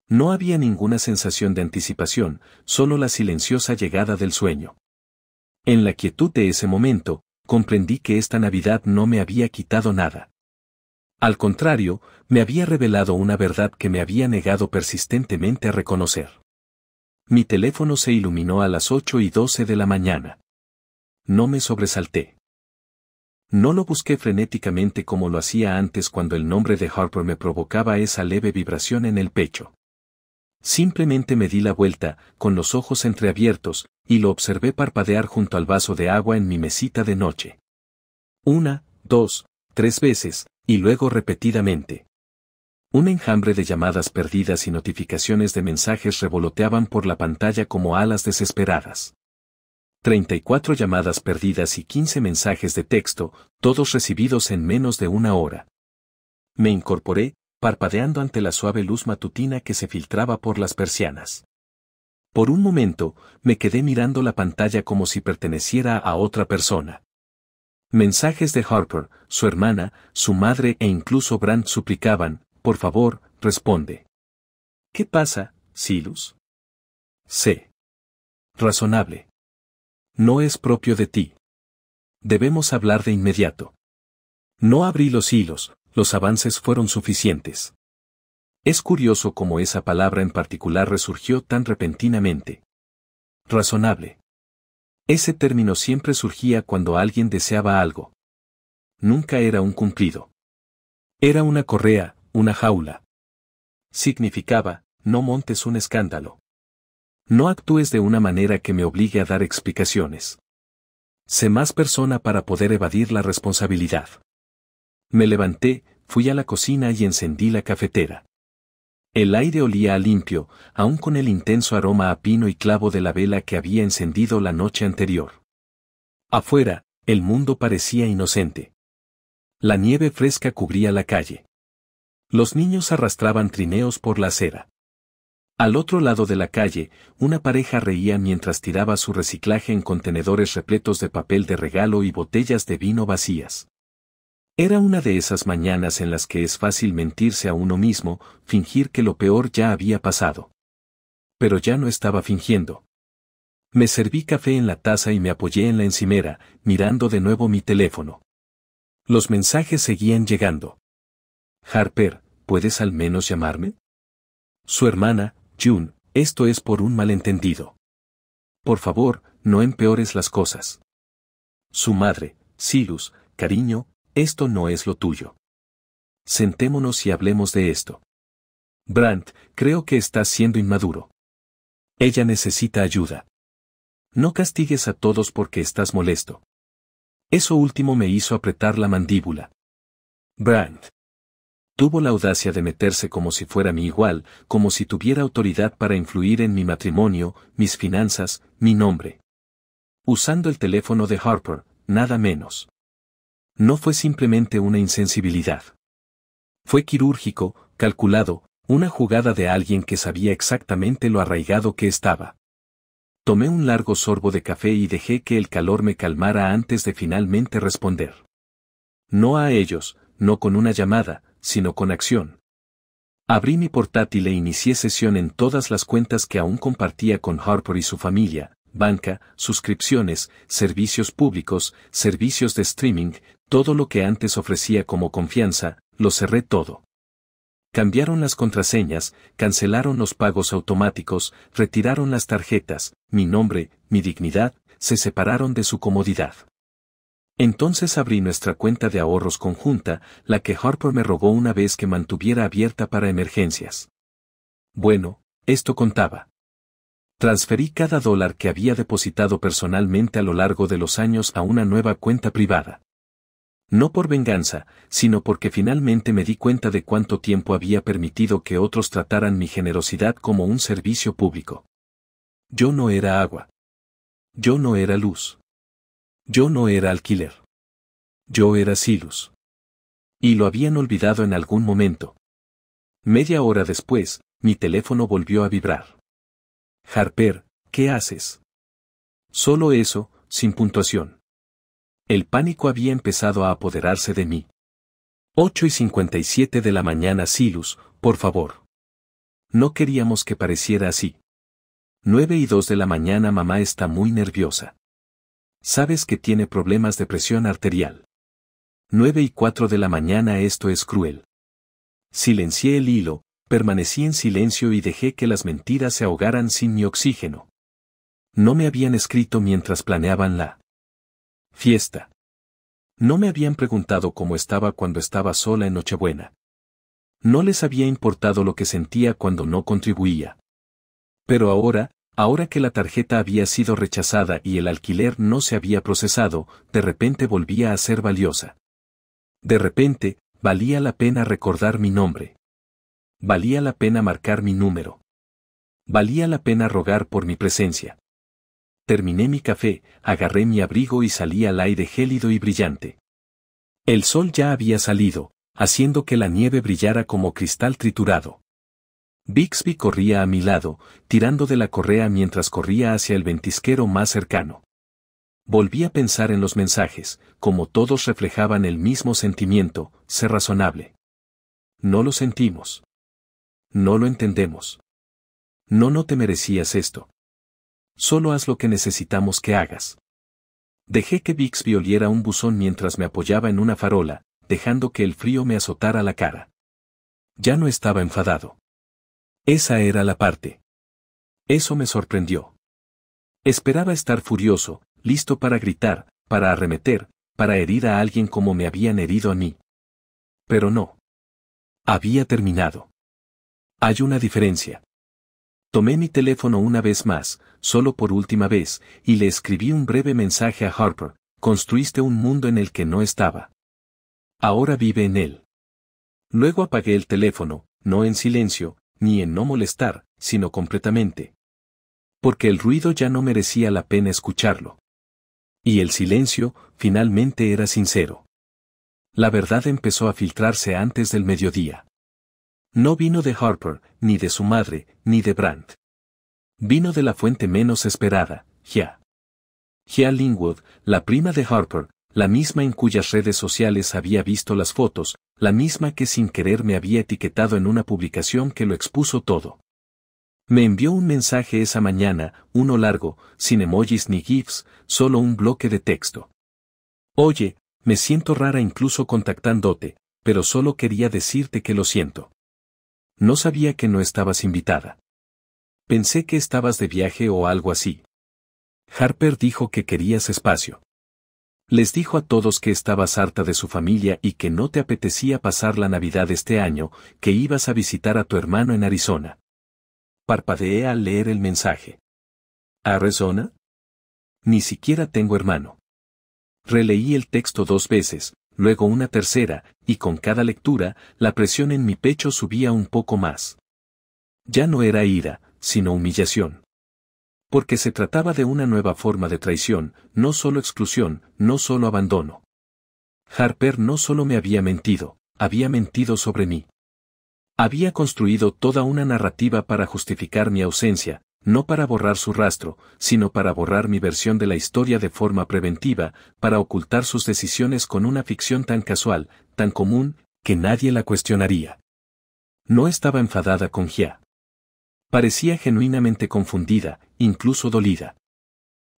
No había ninguna sensación de anticipación, solo la silenciosa llegada del sueño. En la quietud de ese momento, comprendí que esta Navidad no me había quitado nada. Al contrario, me había revelado una verdad que me había negado persistentemente a reconocer. Mi teléfono se iluminó a las 8:12 de la mañana. No me sobresalté. No lo busqué frenéticamente como lo hacía antes cuando el nombre de Harper me provocaba esa leve vibración en el pecho. Simplemente me di la vuelta, con los ojos entreabiertos, y lo observé parpadear junto al vaso de agua en mi mesita de noche. 1, 2, 3 veces, y luego repetidamente. Un enjambre de llamadas perdidas y notificaciones de mensajes revoloteaban por la pantalla como alas desesperadas. 34 llamadas perdidas y 15 mensajes de texto, todos recibidos en menos de una hora. Me incorporé, parpadeando ante la suave luz matutina que se filtraba por las persianas. Por un momento, me quedé mirando la pantalla como si perteneciera a otra persona. Mensajes de Harper, su hermana, su madre e incluso Brand suplicaban: por favor, responde. ¿Qué pasa, Silas? Sé. Razonable. No es propio de ti. Debemos hablar de inmediato. No abrí los hilos, los avances fueron suficientes. Es curioso cómo esa palabra en particular resurgió tan repentinamente. Razonable. Ese término siempre surgía cuando alguien deseaba algo. Nunca era un cumplido. Era una correa, una jaula. Significaba: no montes un escándalo. No actúes de una manera que me obligue a dar explicaciones. Sé más persona para poder evadir la responsabilidad. Me levanté, fui a la cocina y encendí la cafetera. El aire olía a limpio, aún con el intenso aroma a pino y clavo de la vela que había encendido la noche anterior. Afuera, el mundo parecía inocente. La nieve fresca cubría la calle. Los niños arrastraban trineos por la acera. Al otro lado de la calle, una pareja reía mientras tiraba su reciclaje en contenedores repletos de papel de regalo y botellas de vino vacías. Era una de esas mañanas en las que es fácil mentirse a uno mismo, fingir que lo peor ya había pasado. Pero ya no estaba fingiendo. Me serví café en la taza y me apoyé en la encimera, mirando de nuevo mi teléfono. Los mensajes seguían llegando. Harper, ¿puedes al menos llamarme? Su hermana, June, esto es por un malentendido. Por favor, no empeores las cosas. Su madre, Silas, cariño, esto no es lo tuyo. Sentémonos y hablemos de esto. Brandt, creo que estás siendo inmaduro. Ella necesita ayuda. No castigues a todos porque estás molesto. Eso último me hizo apretar la mandíbula. Brandt tuvo la audacia de meterse como si fuera mi igual, como si tuviera autoridad para influir en mi matrimonio, mis finanzas, mi nombre. Usando el teléfono de Harper, nada menos. No fue simplemente una insensibilidad. Fue quirúrgico, calculado, una jugada de alguien que sabía exactamente lo arraigado que estaba. Tomé un largo sorbo de café y dejé que el calor me calmara antes de finalmente responder. No a ellos, no con una llamada, sino con acción. Abrí mi portátil e inicié sesión en todas las cuentas que aún compartía con Harper y su familia, banca, suscripciones, servicios públicos, servicios de streaming, todo lo que antes ofrecía como confianza, lo cerré todo. Cambiaron las contraseñas, cancelaron los pagos automáticos, retiraron las tarjetas, mi nombre, mi dignidad, se separaron de su comodidad. Entonces abrí nuestra cuenta de ahorros conjunta, la que Harper me robó una vez que mantuviera abierta para emergencias. Bueno, esto contaba. Transferí cada dólar que había depositado personalmente a lo largo de los años a una nueva cuenta privada. No por venganza, sino porque finalmente me di cuenta de cuánto tiempo había permitido que otros trataran mi generosidad como un servicio público. Yo no era agua. Yo no era luz. Yo no era alquiler. Yo era Silus. Y lo habían olvidado en algún momento. Media hora después, mi teléfono volvió a vibrar. Harper, ¿qué haces? Solo eso, sin puntuación. El pánico había empezado a apoderarse de mí. 8:57 de la mañana Silus, por favor. No queríamos que pareciera así. 9:02 de la mañana mamá está muy nerviosa. Sabes que tiene problemas de presión arterial. 9:04 de la mañana esto es cruel. Silencié el hilo, permanecí en silencio y dejé que las mentiras se ahogaran sin mi oxígeno. No me habían escrito mientras planeaban la fiesta. No me habían preguntado cómo estaba cuando estaba sola en Nochebuena. No les había importado lo que sentía cuando no contribuía. Pero ahora que la tarjeta había sido rechazada y el alquiler no se había procesado, de repente volvía a ser valiosa. De repente, valía la pena recordar mi nombre. Valía la pena marcar mi número. Valía la pena rogar por mi presencia. Terminé mi café, agarré mi abrigo y salí al aire gélido y brillante. El sol ya había salido, haciendo que la nieve brillara como cristal triturado. Bixby corría a mi lado, tirando de la correa mientras corría hacia el ventisquero más cercano. Volví a pensar en los mensajes, como todos reflejaban el mismo sentimiento, sé razonable. No lo sentimos. No lo entendemos. No te merecías esto. Solo haz lo que necesitamos que hagas. Dejé que Bixby oliera un buzón mientras me apoyaba en una farola, dejando que el frío me azotara la cara. Ya no estaba enfadado. Esa era la parte. Eso me sorprendió. Esperaba estar furioso, listo para gritar, para arremeter, para herir a alguien como me habían herido a mí. Pero no. Había terminado. Hay una diferencia. Tomé mi teléfono una vez más, solo por última vez, y le escribí un breve mensaje a Harper: construiste un mundo en el que no estaba. Ahora vive en él. Luego apagué el teléfono, no en silencio, ni en no molestar, sino completamente. Porque el ruido ya no merecía la pena escucharlo. Y el silencio, finalmente era sincero. La verdad empezó a filtrarse antes del mediodía. No vino de Harper, ni de su madre, ni de Brandt. Vino de la fuente menos esperada, Gia. Gia Linwood, la prima de Harper, la misma en cuyas redes sociales había visto las fotos, la misma que sin querer me había etiquetado en una publicación que lo expuso todo. Me envió un mensaje esa mañana, uno largo, sin emojis ni gifs, solo un bloque de texto. Oye, me siento rara incluso contactándote, pero solo quería decirte que lo siento. No sabía que no estabas invitada. Pensé que estabas de viaje o algo así. Harper dijo que querías espacio. Les dijo a todos que estabas harta de su familia y que no te apetecía pasar la Navidad este año, que ibas a visitar a tu hermano en Arizona. Parpadeé al leer el mensaje. ¿Arizona? Ni siquiera tengo hermano. Releí el texto 2 veces, luego una tercera, y con cada lectura, la presión en mi pecho subía un poco más. Ya no era ira, sino humillación. Porque se trataba de una nueva forma de traición, no solo exclusión, no solo abandono. Harper no solo me había mentido sobre mí. Había construido toda una narrativa para justificar mi ausencia, no para borrar su rastro, sino para borrar mi versión de la historia de forma preventiva, para ocultar sus decisiones con una ficción tan casual, tan común, que nadie la cuestionaría. No estaba enfadada con Gia. Parecía genuinamente confundida, incluso dolida.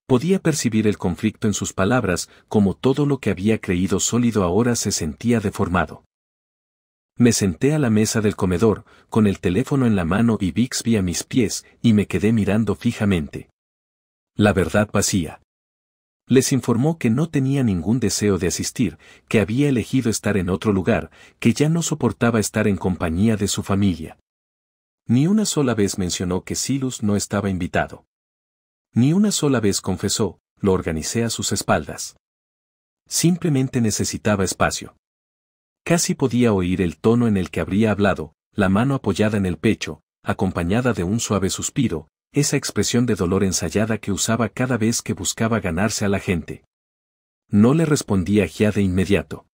Podía percibir el conflicto en sus palabras, como todo lo que había creído sólido ahora se sentía deformado. Me senté a la mesa del comedor, con el teléfono en la mano y Bixby a mis pies, y me quedé mirando fijamente. La verdad vacía. Les informó que no tenía ningún deseo de asistir, que había elegido estar en otro lugar, que ya no soportaba estar en compañía de su familia. Ni una sola vez mencionó que Silas no estaba invitado. Ni una sola vez confesó, lo organicé a sus espaldas. Simplemente necesitaba espacio. Casi podía oír el tono en el que habría hablado, la mano apoyada en el pecho, acompañada de un suave suspiro, esa expresión de dolor ensayada que usaba cada vez que buscaba ganarse a la gente. No le respondía ya de inmediato.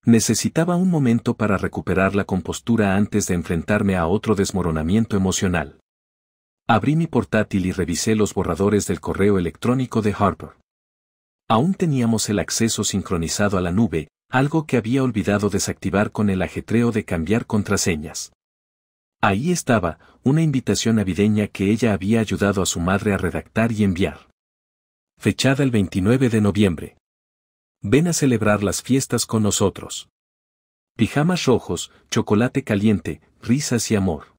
Necesitaba un momento para recuperar la compostura antes de enfrentarme a otro desmoronamiento emocional. Abrí mi portátil y revisé los borradores del correo electrónico de Harper. Aún teníamos el acceso sincronizado a la nube, algo que había olvidado desactivar con el ajetreo de cambiar contraseñas. Ahí estaba, una invitación navideña que ella había ayudado a su madre a redactar y enviar. Fechada el 29 de noviembre. Ven a celebrar las fiestas con nosotros. Pijamas rojos, chocolate caliente, risas y amor.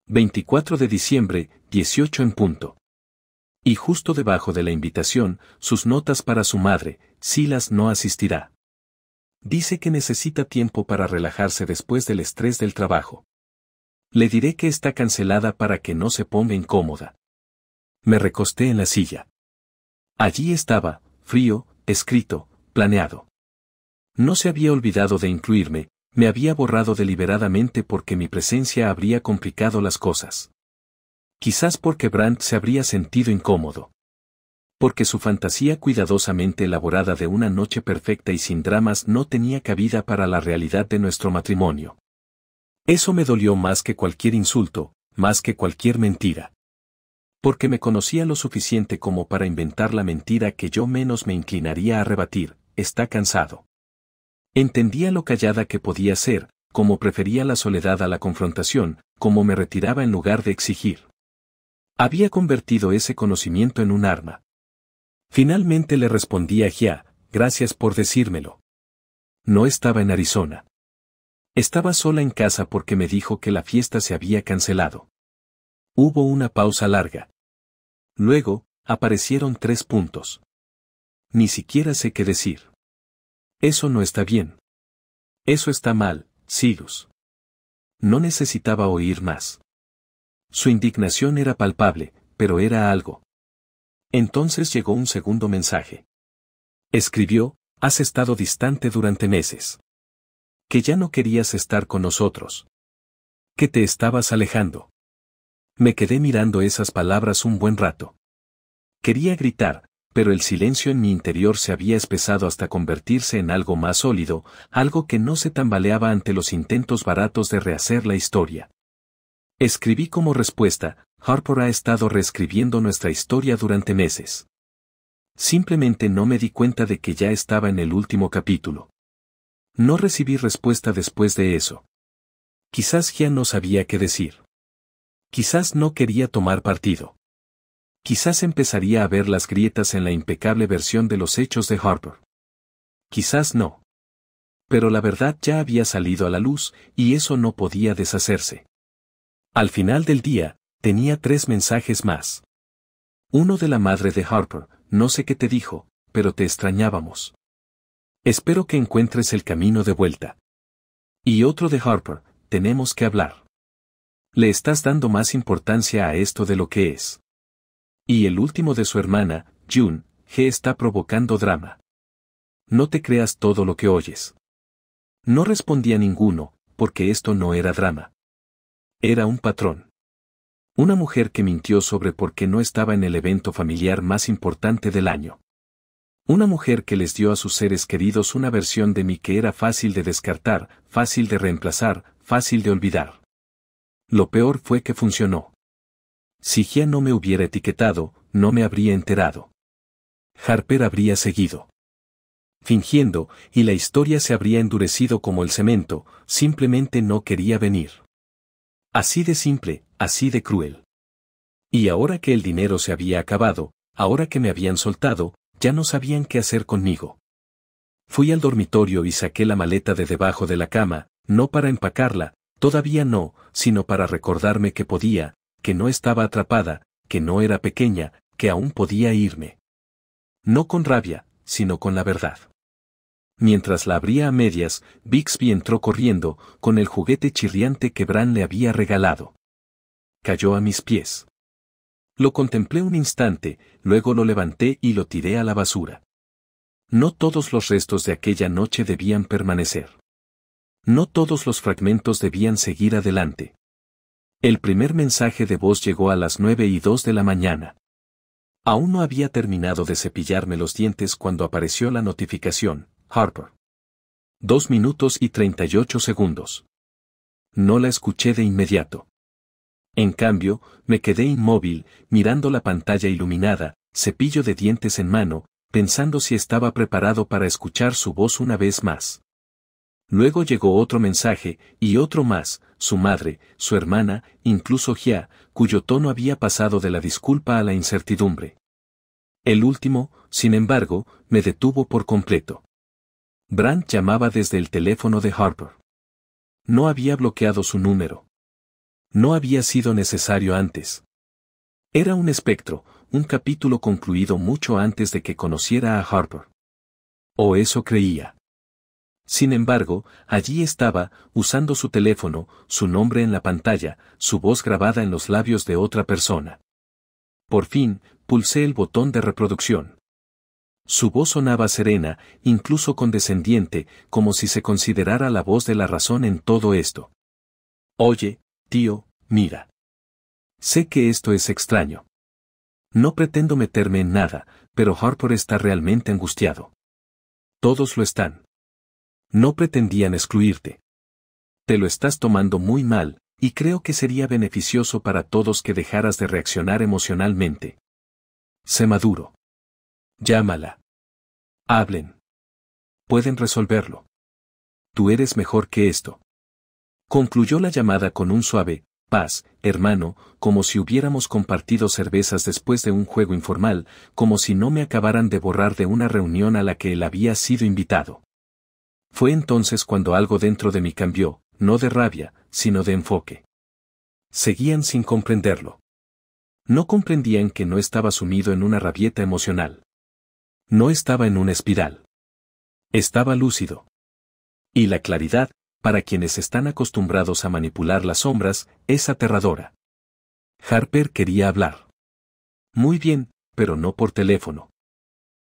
24 de diciembre, 18 en punto. Y justo debajo de la invitación, sus notas para su madre, Silas no asistirá. Dice que necesita tiempo para relajarse después del estrés del trabajo. Le diré que está cancelada para que no se ponga incómoda. Me recosté en la silla. Allí estaba, frío, escrito, planeado. No se había olvidado de incluirme, me había borrado deliberadamente porque mi presencia habría complicado las cosas. Quizás porque Brandt se habría sentido incómodo. Porque su fantasía cuidadosamente elaborada de una noche perfecta y sin dramas no tenía cabida para la realidad de nuestro matrimonio. Eso me dolió más que cualquier insulto, más que cualquier mentira. Porque me conocía lo suficiente como para inventar la mentira que yo menos me inclinaría a rebatir, está cansado. Entendía lo callada que podía ser, cómo prefería la soledad a la confrontación, cómo me retiraba en lugar de exigir. Había convertido ese conocimiento en un arma. Finalmente le respondí a Gia, gracias por decírmelo. No estaba en Arizona. Estaba sola en casa porque me dijo que la fiesta se había cancelado. Hubo una pausa larga. Luego, aparecieron 3 puntos. Ni siquiera sé qué decir. Eso no está bien. Eso está mal, Silas. No necesitaba oír más. Su indignación era palpable, pero era algo. Entonces llegó un segundo mensaje. Escribió, has estado distante durante meses. Que ya no querías estar con nosotros. Que te estabas alejando. Me quedé mirando esas palabras un buen rato. Quería gritar, pero el silencio en mi interior se había espesado hasta convertirse en algo más sólido, algo que no se tambaleaba ante los intentos baratos de rehacer la historia. Escribí como respuesta, Harper ha estado reescribiendo nuestra historia durante meses. Simplemente no me di cuenta de que ya estaba en el último capítulo. No recibí respuesta después de eso. Quizás ya no sabía qué decir. Quizás no quería tomar partido. Quizás empezaría a ver las grietas en la impecable versión de los hechos de Harper. Quizás no. Pero la verdad ya había salido a la luz, y eso no podía deshacerse. Al final del día, tenía 3 mensajes más. Uno de la madre de Harper, no sé qué te dijo, pero te extrañábamos. Espero que encuentres el camino de vuelta. Y otro de Harper, tenemos que hablar. Le estás dando más importancia a esto de lo que es. Y el último de su hermana, June, G está provocando drama. No te creas todo lo que oyes. No respondía ninguno, porque esto no era drama. Era un patrón. Una mujer que mintió sobre por qué no estaba en el evento familiar más importante del año. Una mujer que les dio a sus seres queridos una versión de mí que era fácil de descartar, fácil de reemplazar, fácil de olvidar. Lo peor fue que funcionó. Si Gia no me hubiera etiquetado, no me habría enterado. Harper habría seguido fingiendo, y la historia se habría endurecido como el cemento, simplemente no quería venir. Así de simple, así de cruel. Y ahora que el dinero se había acabado, ahora que me habían soltado, ya no sabían qué hacer conmigo. Fui al dormitorio y saqué la maleta de debajo de la cama, no para empacarla, todavía no, sino para recordarme que podía, que no estaba atrapada, que no era pequeña, que aún podía irme. No con rabia, sino con la verdad. Mientras la abría a medias, Bixby entró corriendo, con el juguete chirriante que Bran le había regalado. Cayó a mis pies. Lo contemplé un instante, luego lo levanté y lo tiré a la basura. No todos los restos de aquella noche debían permanecer. No todos los fragmentos debían seguir adelante. El primer mensaje de voz llegó a las 9:02 de la mañana. Aún no había terminado de cepillarme los dientes cuando apareció la notificación. Harper. 2 minutos y 38 segundos. No la escuché de inmediato. En cambio, me quedé inmóvil, mirando la pantalla iluminada, cepillo de dientes en mano, pensando si estaba preparado para escuchar su voz una vez más. Luego llegó otro mensaje, y otro más, su madre, su hermana, incluso Gia, cuyo tono había pasado de la disculpa a la incertidumbre. El último, sin embargo, me detuvo por completo. Bran llamaba desde el teléfono de Harper. No había bloqueado su número. No había sido necesario antes. Era un espectro, un capítulo concluido mucho antes de que conociera a Harper. O eso creía. Sin embargo, allí estaba, usando su teléfono, su nombre en la pantalla, su voz grabada en los labios de otra persona. Por fin, pulsé el botón de reproducción. Su voz sonaba serena, incluso condescendiente, como si se considerara la voz de la razón en todo esto. Oye, tío, mira. Sé que esto es extraño. No pretendo meterme en nada, pero Harper está realmente angustiado. Todos lo están. No pretendían excluirte. Te lo estás tomando muy mal, y creo que sería beneficioso para todos que dejaras de reaccionar emocionalmente. Sé maduro. Llámala. Hablen. Pueden resolverlo. Tú eres mejor que esto. Concluyó la llamada con un suave, paz, hermano, como si hubiéramos compartido cervezas después de un juego informal, como si no me acabaran de borrar de una reunión a la que él había sido invitado. Fue entonces cuando algo dentro de mí cambió, no de rabia, sino de enfoque. Seguían sin comprenderlo. No comprendían que no estaba sumido en una rabieta emocional. No estaba en una espiral. Estaba lúcido. Y la claridad, para quienes están acostumbrados a manipular las sombras, es aterradora. Harper quería hablar. Muy bien, pero no por teléfono.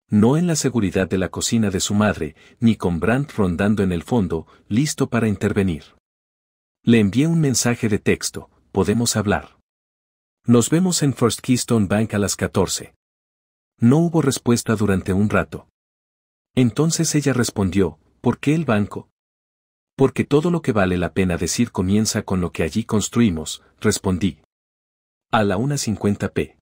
No en la seguridad de la cocina de su madre, ni con Brandt rondando en el fondo, listo para intervenir. Le envié un mensaje de texto, podemos hablar. Nos vemos en First Keystone Bank a las 14. No hubo respuesta durante un rato. Entonces ella respondió, ¿por qué el banco? Porque todo lo que vale la pena decir comienza con lo que allí construimos, respondí. A la 1:50 p.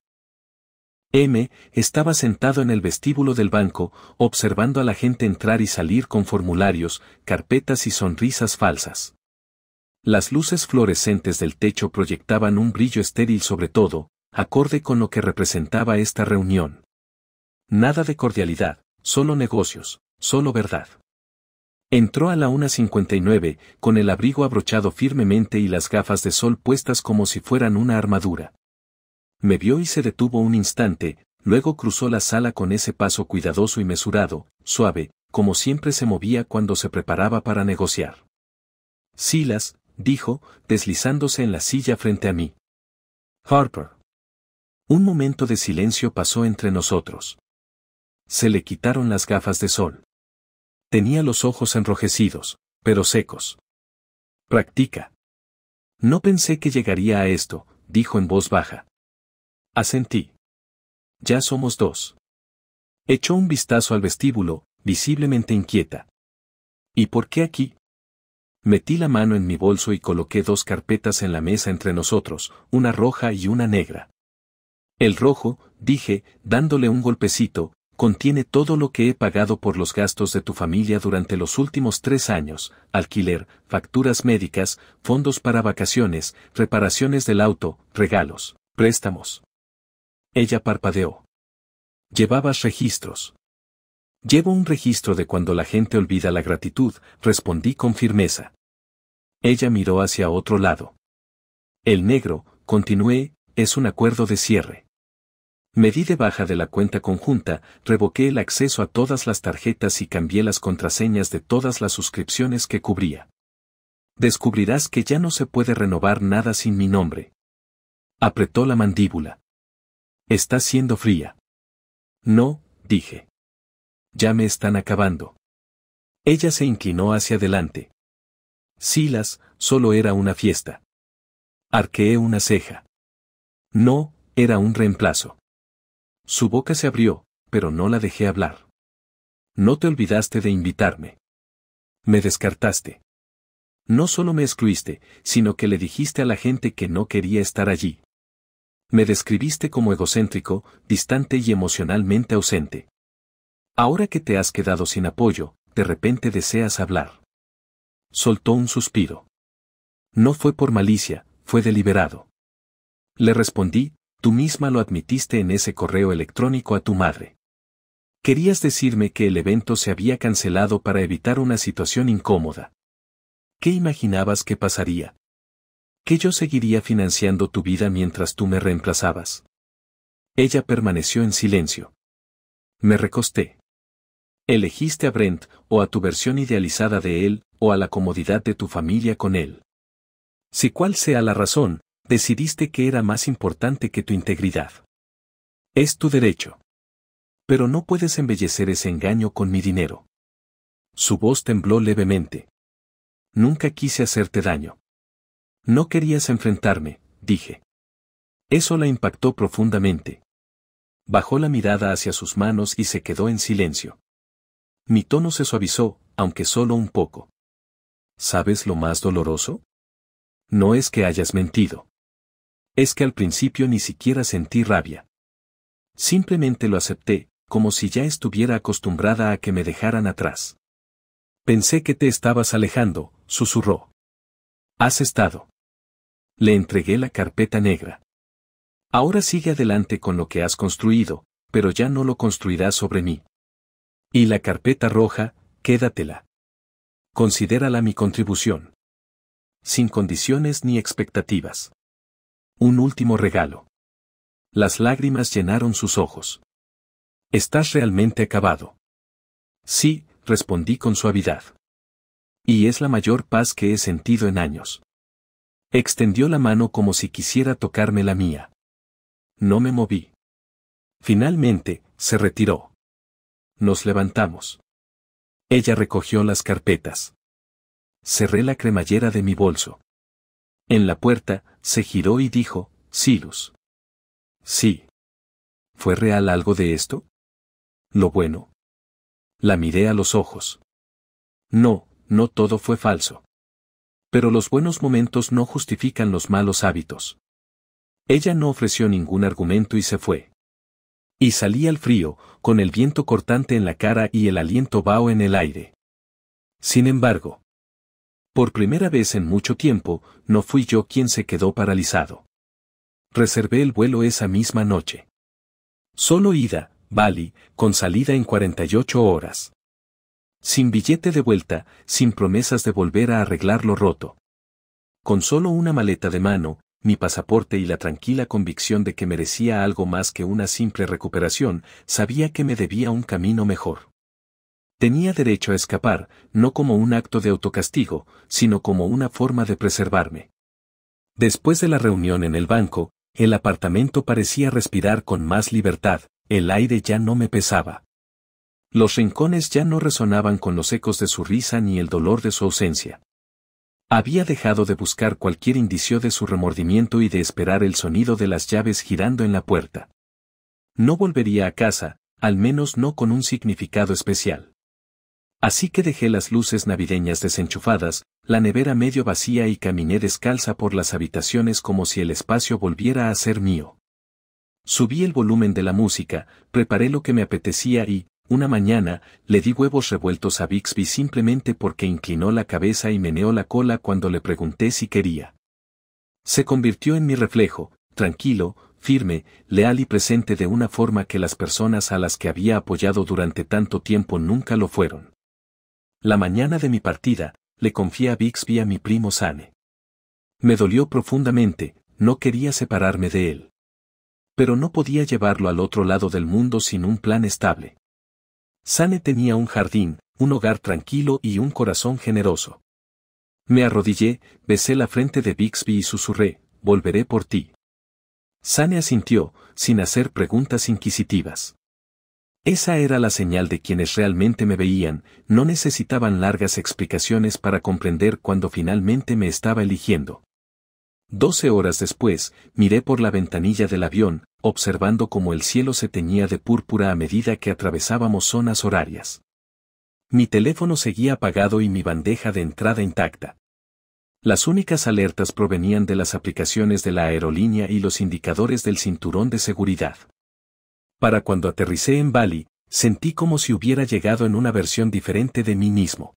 M. estaba sentado en el vestíbulo del banco, observando a la gente entrar y salir con formularios, carpetas y sonrisas falsas. Las luces fluorescentes del techo proyectaban un brillo estéril sobre todo, acorde con lo que representaba esta reunión. Nada de cordialidad, solo negocios, solo verdad. Entró a la 1:59, con el abrigo abrochado firmemente y las gafas de sol puestas como si fueran una armadura. Me vio y se detuvo un instante, Luego cruzó la sala con ese paso cuidadoso y mesurado, suave, como siempre se movía cuando se preparaba para negociar. Silas, dijo, deslizándose en la silla frente a mí. Harper. Un momento de silencio pasó entre nosotros. Se le quitaron las gafas de sol. Tenía los ojos enrojecidos, pero secos. Practica. No pensé que llegaría a esto, dijo en voz baja. Asentí. Ya somos dos. Echó un vistazo al vestíbulo, visiblemente inquieta. ¿Y por qué aquí? Metí la mano en mi bolso y coloqué 2 carpetas en la mesa entre nosotros, una roja y una negra. El rojo, dije, dándole un golpecito, contiene todo lo que he pagado por los gastos de tu familia durante los últimos 3 años, alquiler, facturas médicas, fondos para vacaciones, reparaciones del auto, regalos, préstamos. Ella parpadeó. ¿Llevabas registros? Llevo un registro de cuando la gente olvida la gratitud, respondí con firmeza. Ella miró hacia otro lado. El negro, continué, es un acuerdo de cierre. Me di de baja de la cuenta conjunta, revoqué el acceso a todas las tarjetas y cambié las contraseñas de todas las suscripciones que cubría. Descubrirás que ya no se puede renovar nada sin mi nombre. Apretó la mandíbula. Está siendo fría. No, dije. Ya me están acabando. Ella se inclinó hacia adelante. Silas, solo era una fiesta. Arqueé una ceja. No, era un reemplazo. Su boca se abrió, pero no la dejé hablar. No te olvidaste de invitarme. Me descartaste. No solo me excluiste, sino que le dijiste a la gente que no quería estar allí. Me describiste como egocéntrico, distante y emocionalmente ausente. Ahora que te has quedado sin apoyo, de repente deseas hablar. Soltó un suspiro. No fue por malicia, fue deliberado. Le respondí, tú misma lo admitiste en ese correo electrónico a tu madre. Querías decirme que el evento se había cancelado para evitar una situación incómoda. ¿Qué imaginabas que pasaría? ¿Que yo seguiría financiando tu vida mientras tú me reemplazabas? Ella permaneció en silencio. Me recosté. Elegiste a Brent, o a tu versión idealizada de él, o a la comodidad de tu familia con él. Si cual sea la razón, decidiste que era más importante que tu integridad. Es tu derecho. Pero no puedes embellecer ese engaño con mi dinero. Su voz tembló levemente. Nunca quise hacerte daño. No querías enfrentarme, dije. Eso la impactó profundamente. Bajó la mirada hacia sus manos y se quedó en silencio. Mi tono se suavizó, aunque solo un poco. ¿Sabes lo más doloroso? No es que hayas mentido. Es que al principio ni siquiera sentí rabia. Simplemente lo acepté, como si ya estuviera acostumbrada a que me dejaran atrás. Pensé que te estabas alejando, susurró. Has estado. Le entregué la carpeta negra. Ahora sigue adelante con lo que has construido, pero ya no lo construirás sobre mí. Y la carpeta roja, quédatela. Considérala mi contribución. Sin condiciones ni expectativas. Un último regalo. Las lágrimas llenaron sus ojos. ¿Estás realmente acabado? Sí, respondí con suavidad. Y es la mayor paz que he sentido en años. Extendió la mano como si quisiera tocarme la mía. No me moví. Finalmente, se retiró. Nos levantamos. Ella recogió las carpetas. Cerré la cremallera de mi bolso. En la puerta, se giró y dijo, Silas. Sí. ¿Fue real algo de esto? ¿Lo bueno? La miré a los ojos. No, no todo fue falso. Pero los buenos momentos no justifican los malos hábitos. Ella no ofreció ningún argumento y se fue. Y salí al frío, con el viento cortante en la cara y el aliento vaho en el aire. Sin embargo, por primera vez en mucho tiempo, no fui yo quien se quedó paralizado. Reservé el vuelo esa misma noche. Solo ida, Bali, con salida en 48 horas. Sin billete de vuelta, sin promesas de volver a arreglar lo roto. Con solo una maleta de mano, mi pasaporte y la tranquila convicción de que merecía algo más que una simple recuperación, sabía que me debía un camino mejor. Tenía derecho a escapar, no como un acto de autocastigo, sino como una forma de preservarme. Después de la reunión en el banco, el apartamento parecía respirar con más libertad, el aire ya no me pesaba. Los rincones ya no resonaban con los ecos de su risa ni el dolor de su ausencia. Había dejado de buscar cualquier indicio de su remordimiento y de esperar el sonido de las llaves girando en la puerta. No volvería a casa, al menos no con un significado especial. Así que dejé las luces navideñas desenchufadas, la nevera medio vacía y caminé descalza por las habitaciones como si el espacio volviera a ser mío. Subí el volumen de la música, preparé lo que me apetecía y, una mañana, le di huevos revueltos a Bixby simplemente porque inclinó la cabeza y meneó la cola cuando le pregunté si quería. Se convirtió en mi reflejo, tranquilo, firme, leal y presente de una forma que las personas a las que había apoyado durante tanto tiempo nunca lo fueron. La mañana de mi partida, le confié a Bixby a mi primo Sane. Me dolió profundamente, no quería separarme de él. Pero no podía llevarlo al otro lado del mundo sin un plan estable. Sane tenía un jardín, un hogar tranquilo y un corazón generoso. Me arrodillé, besé la frente de Bixby y susurré, volveré por ti. Sane asintió, sin hacer preguntas inquisitivas. Esa era la señal de quienes realmente me veían, no necesitaban largas explicaciones para comprender cuando finalmente me estaba eligiendo. 12 horas después, miré por la ventanilla del avión, observando cómo el cielo se teñía de púrpura a medida que atravesábamos zonas horarias. Mi teléfono seguía apagado y mi bandeja de entrada intacta. Las únicas alertas provenían de las aplicaciones de la aerolínea y los indicadores del cinturón de seguridad. Para cuando aterricé en Bali, sentí como si hubiera llegado en una versión diferente de mí mismo.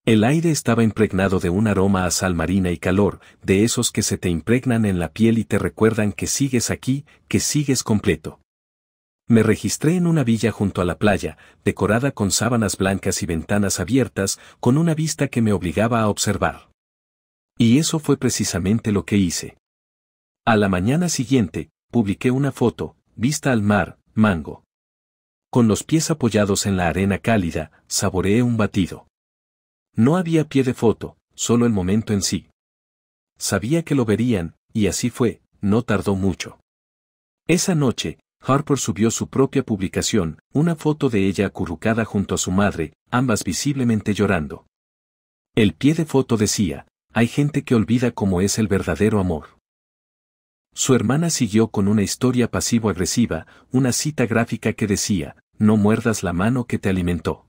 El aire estaba impregnado de un aroma a sal marina y calor, de esos que se te impregnan en la piel y te recuerdan que sigues aquí, que sigues completo. Me registré en una villa junto a la playa, decorada con sábanas blancas y ventanas abiertas, con una vista que me obligaba a observar. Y eso fue precisamente lo que hice. A la mañana siguiente, publiqué una foto, vista al mar, Mango. Con los pies apoyados en la arena cálida, saboreé un batido. No había pie de foto, solo el momento en sí. Sabía que lo verían, y así fue, no tardó mucho. Esa noche, Harper subió su propia publicación, una foto de ella acurrucada junto a su madre, ambas visiblemente llorando. El pie de foto decía, hay gente que olvida cómo es el verdadero amor. Su hermana siguió con una historia pasivo-agresiva, una cita gráfica que decía, no muerdas la mano que te alimentó.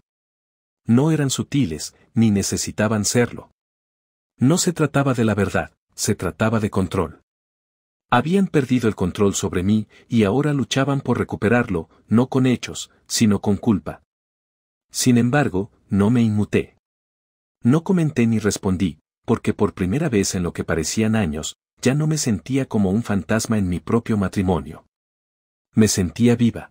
No eran sutiles, ni necesitaban serlo. No se trataba de la verdad, se trataba de control. Habían perdido el control sobre mí, y ahora luchaban por recuperarlo, no con hechos, sino con culpa. Sin embargo, no me inmuté. No comenté ni respondí, porque por primera vez en lo que parecían años, ya no me sentía como un fantasma en mi propio matrimonio. Me sentía viva.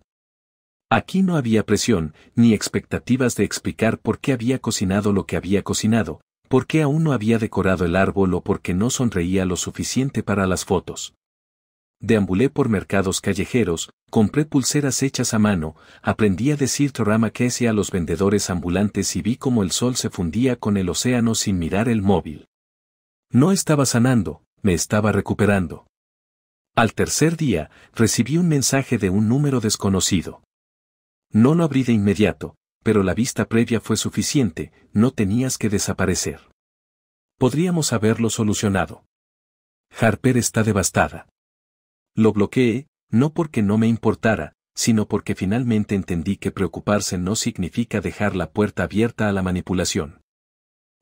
Aquí no había presión, ni expectativas de explicar por qué había cocinado lo que había cocinado, por qué aún no había decorado el árbol o por qué no sonreía lo suficiente para las fotos. Deambulé por mercados callejeros, compré pulseras hechas a mano, aprendí a decir Toramakesi a los vendedores ambulantes y vi cómo el sol se fundía con el océano sin mirar el móvil. No estaba sanando, me estaba recuperando. Al tercer día, recibí un mensaje de un número desconocido. No lo abrí de inmediato, pero la vista previa fue suficiente, no tenías que desaparecer. Podríamos haberlo solucionado. Harper está devastada. Lo bloqueé, no porque no me importara, sino porque finalmente entendí que preocuparse no significa dejar la puerta abierta a la manipulación.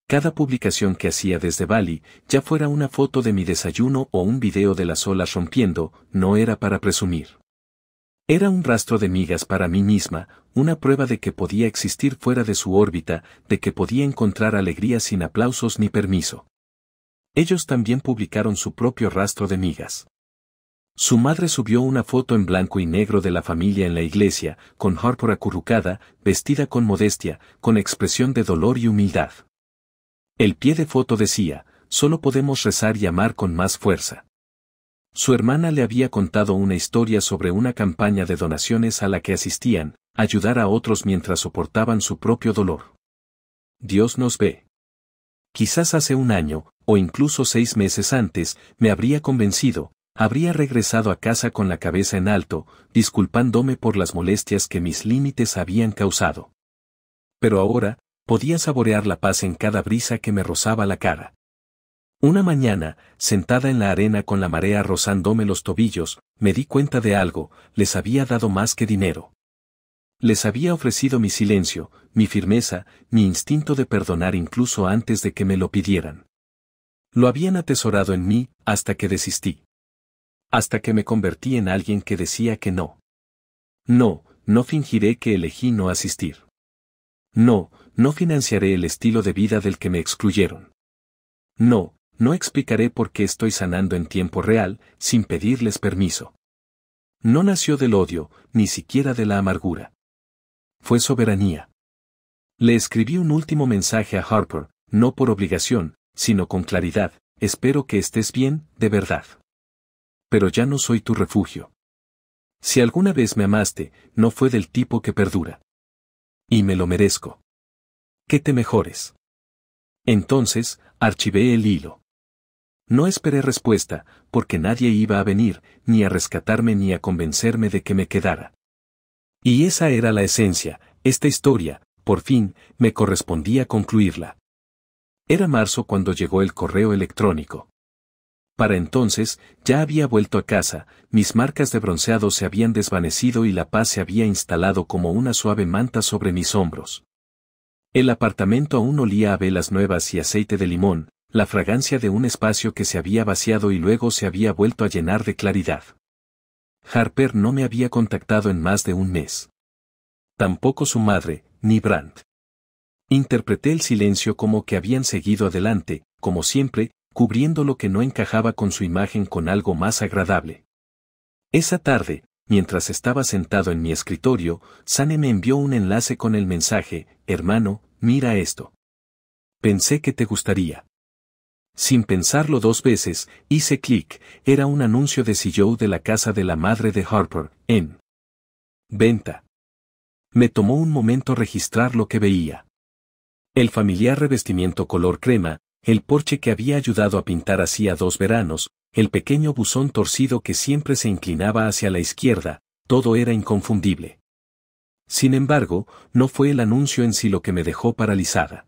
Cada publicación que hacía desde Bali, ya fuera una foto de mi desayuno o un video de las olas rompiendo, no era para presumir. Era un rastro de migas para mí misma, una prueba de que podía existir fuera de su órbita, de que podía encontrar alegría sin aplausos ni permiso. Ellos también publicaron su propio rastro de migas. Su madre subió una foto en blanco y negro de la familia en la iglesia, con Harper acurrucada, vestida con modestia, con expresión de dolor y humildad. El pie de foto decía, solo podemos rezar y amar con más fuerza. Su hermana le había contado una historia sobre una campaña de donaciones a la que asistían, ayudar a otros mientras soportaban su propio dolor. Dios nos ve. Quizás hace un año, o incluso 6 meses antes, me habría convencido, habría regresado a casa con la cabeza en alto, disculpándome por las molestias que mis límites habían causado. Pero ahora, podía saborear la paz en cada brisa que me rozaba la cara. Una mañana, sentada en la arena con la marea rozándome los tobillos, me di cuenta de algo: les había dado más que dinero. Les había ofrecido mi silencio, mi firmeza, mi instinto de perdonar incluso antes de que me lo pidieran. Lo habían atesorado en mí, hasta que desistí. Hasta que me convertí en alguien que decía que no. No, no fingiré que elegí no asistir. No, no financiaré el estilo de vida del que me excluyeron. No, no explicaré por qué estoy sanando en tiempo real, sin pedirles permiso. No nació del odio, ni siquiera de la amargura. Fue soberanía. Le escribí un último mensaje a Harper, no por obligación, sino con claridad: espero que estés bien, de verdad. Pero ya no soy tu refugio. Si alguna vez me amaste, no fue del tipo que perdura. Y me lo merezco. Que te mejores. Entonces, archivé el hilo. No esperé respuesta, porque nadie iba a venir, ni a rescatarme ni a convencerme de que me quedara. Y esa era la esencia: esta historia, por fin, me correspondía concluirla. Era marzo cuando llegó el correo electrónico. Para entonces, ya había vuelto a casa, mis marcas de bronceado se habían desvanecido y la paz se había instalado como una suave manta sobre mis hombros. El apartamento aún olía a velas nuevas y aceite de limón, la fragancia de un espacio que se había vaciado y luego se había vuelto a llenar de claridad. Harper no me había contactado en más de un mes. Tampoco su madre, ni Brandt. Interpreté el silencio como que habían seguido adelante, como siempre, cubriendo lo que no encajaba con su imagen con algo más agradable. Esa tarde, mientras estaba sentado en mi escritorio, Sane me envió un enlace con el mensaje: hermano, mira esto. Pensé que te gustaría. Sin pensarlo 2 veces, hice clic: era un anuncio de CEO de la casa de la madre de Harper, en venta. Me tomó un momento registrar lo que veía. El familiar revestimiento color crema, el porche que había ayudado a pintar hacía 2 veranos, el pequeño buzón torcido que siempre se inclinaba hacia la izquierda, todo era inconfundible. Sin embargo, no fue el anuncio en sí lo que me dejó paralizada.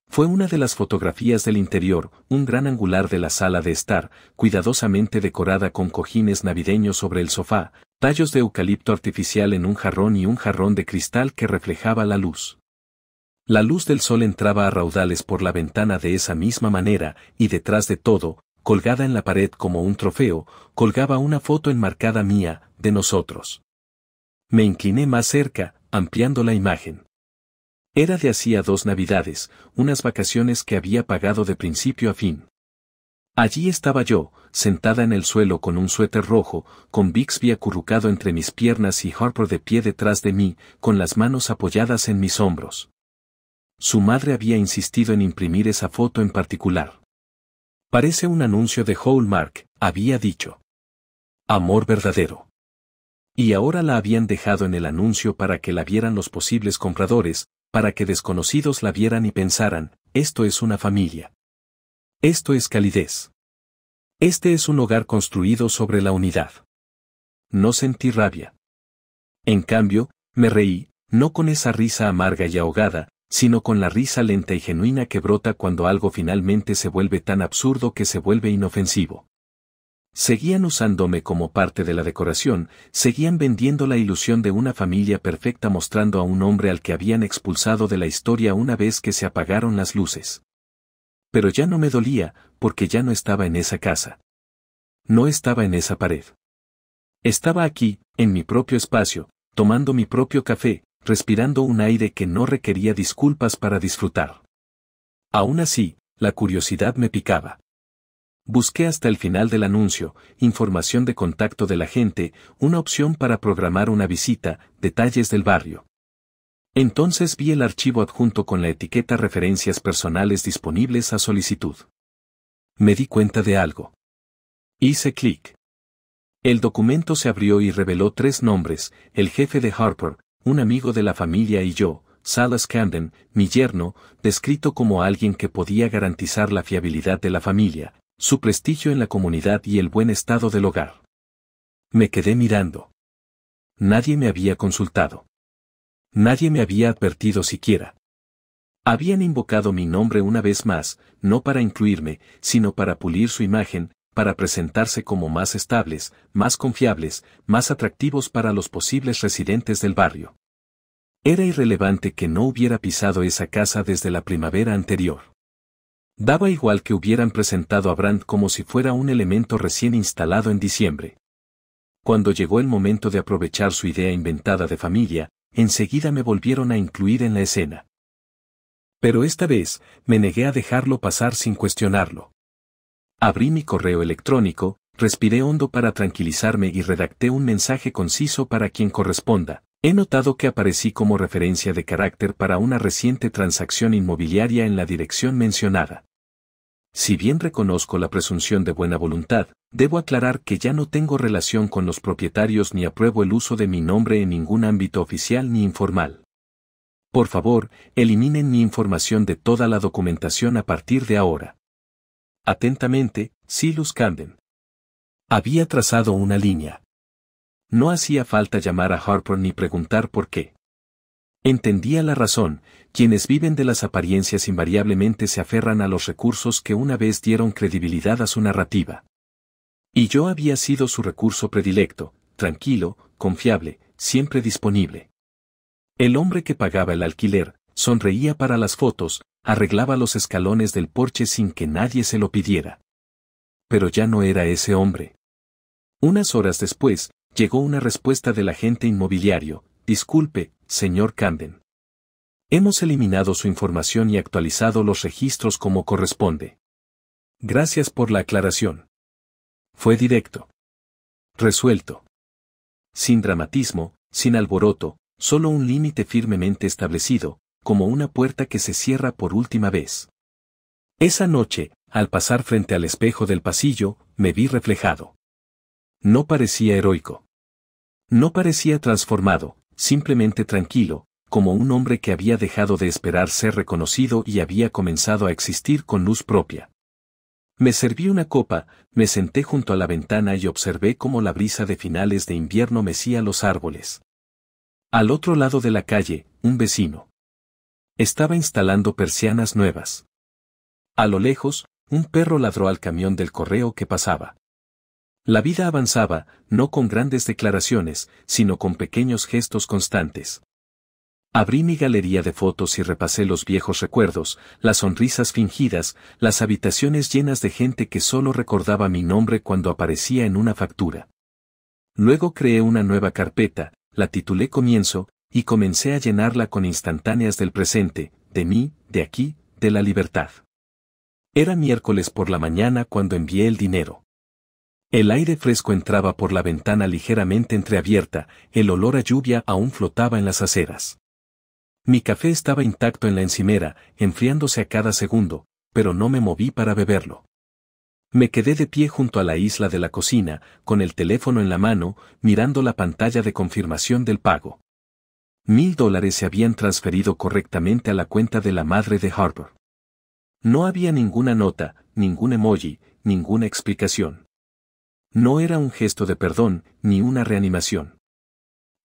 Fue una de las fotografías del interior, un gran angular de la sala de estar, cuidadosamente decorada con cojines navideños sobre el sofá, tallos de eucalipto artificial en un jarrón y un jarrón de cristal que reflejaba la luz. La luz del sol entraba a raudales por la ventana de esa misma manera, y detrás de todo, colgada en la pared como un trofeo, colgaba una foto enmarcada mía, de nosotros. Me incliné más cerca, ampliando la imagen. Era de hacía 2 navidades, unas vacaciones que había pagado de principio a fin. Allí estaba yo, sentada en el suelo con un suéter rojo, con Bixby acurrucado entre mis piernas y Harper de pie detrás de mí, con las manos apoyadas en mis hombros. Su madre había insistido en imprimir esa foto en particular. Parece un anuncio de Hallmark, había dicho. Amor verdadero. Y ahora la habían dejado en el anuncio para que la vieran los posibles compradores, para que desconocidos la vieran y pensaran: esto es una familia. Esto es calidez. Este es un hogar construido sobre la unidad. No sentí rabia. En cambio, me reí, no con esa risa amarga y ahogada, sino con la risa lenta y genuina que brota cuando algo finalmente se vuelve tan absurdo que se vuelve inofensivo. Seguían usándome como parte de la decoración, seguían vendiendo la ilusión de una familia perfecta mostrando a un hombre al que habían expulsado de la historia una vez que se apagaron las luces. Pero ya no me dolía, porque ya no estaba en esa casa. No estaba en esa pared. Estaba aquí, en mi propio espacio, tomando mi propio café, respirando un aire que no requería disculpas para disfrutar. Aún así, la curiosidad me picaba. Busqué hasta el final del anuncio, información de contacto de la gente, una opción para programar una visita, detalles del barrio. Entonces vi el archivo adjunto con la etiqueta referencias personales disponibles a solicitud. Me di cuenta de algo. Hice clic. El documento se abrió y reveló 3 nombres: el jefe de Harper, un amigo de la familia y yo, Salas Camden, mi yerno, descrito como alguien que podía garantizar la fiabilidad de la familia, su prestigio en la comunidad y el buen estado del hogar. Me quedé mirando. Nadie me había consultado. Nadie me había advertido siquiera. Habían invocado mi nombre una vez más, no para incluirme, sino para pulir su imagen, para presentarse como más estables, más confiables, más atractivos para los posibles residentes del barrio. Era irrelevante que no hubiera pisado esa casa desde la primavera anterior. Daba igual que hubieran presentado a Brandt como si fuera un elemento recién instalado en diciembre. Cuando llegó el momento de aprovechar su idea inventada de familia, enseguida me volvieron a incluir en la escena. Pero esta vez, me negué a dejarlo pasar sin cuestionarlo. Abrí mi correo electrónico, respiré hondo para tranquilizarme y redacté un mensaje conciso para quien corresponda. He notado que aparecí como referencia de carácter para una reciente transacción inmobiliaria en la dirección mencionada. Si bien reconozco la presunción de buena voluntad, debo aclarar que ya no tengo relación con los propietarios ni apruebo el uso de mi nombre en ningún ámbito oficial ni informal. Por favor, eliminen mi información de toda la documentación a partir de ahora. Atentamente, Silas Camden. Había trazado una línea. No hacía falta llamar a Harper ni preguntar por qué. Entendía la razón: quienes viven de las apariencias invariablemente se aferran a los recursos que una vez dieron credibilidad a su narrativa. Y yo había sido su recurso predilecto, tranquilo, confiable, siempre disponible. El hombre que pagaba el alquiler, sonreía para las fotos, arreglaba los escalones del porche sin que nadie se lo pidiera. Pero ya no era ese hombre. Unas horas después, llegó una respuesta del agente inmobiliario: disculpe, señor Camden. Hemos eliminado su información y actualizado los registros como corresponde. Gracias por la aclaración. Fue directo. Resuelto. Sin dramatismo, sin alboroto, solo un límite firmemente establecido, como una puerta que se cierra por última vez. Esa noche, al pasar frente al espejo del pasillo, me vi reflejado. No parecía heroico. No parecía transformado, simplemente tranquilo, como un hombre que había dejado de esperar ser reconocido y había comenzado a existir con luz propia. Me serví una copa, me senté junto a la ventana y observé cómo la brisa de finales de invierno mecía los árboles. Al otro lado de la calle, un vecino estaba instalando persianas nuevas. A lo lejos, un perro ladró al camión del correo que pasaba. La vida avanzaba, no con grandes declaraciones, sino con pequeños gestos constantes. Abrí mi galería de fotos y repasé los viejos recuerdos, las sonrisas fingidas, las habitaciones llenas de gente que solo recordaba mi nombre cuando aparecía en una factura. Luego creé una nueva carpeta, la titulé Comienzo, y comencé a llenarla con instantáneas del presente, de mí, de aquí, de la libertad. Era miércoles por la mañana cuando envié el dinero. El aire fresco entraba por la ventana ligeramente entreabierta, el olor a lluvia aún flotaba en las aceras. Mi café estaba intacto en la encimera, enfriándose a cada segundo, pero no me moví para beberlo. Me quedé de pie junto a la isla de la cocina, con el teléfono en la mano, mirando la pantalla de confirmación del pago. $1000 se habían transferido correctamente a la cuenta de la madre de Harper. No había ninguna nota, ningún emoji, ninguna explicación. No era un gesto de perdón, ni una reanimación.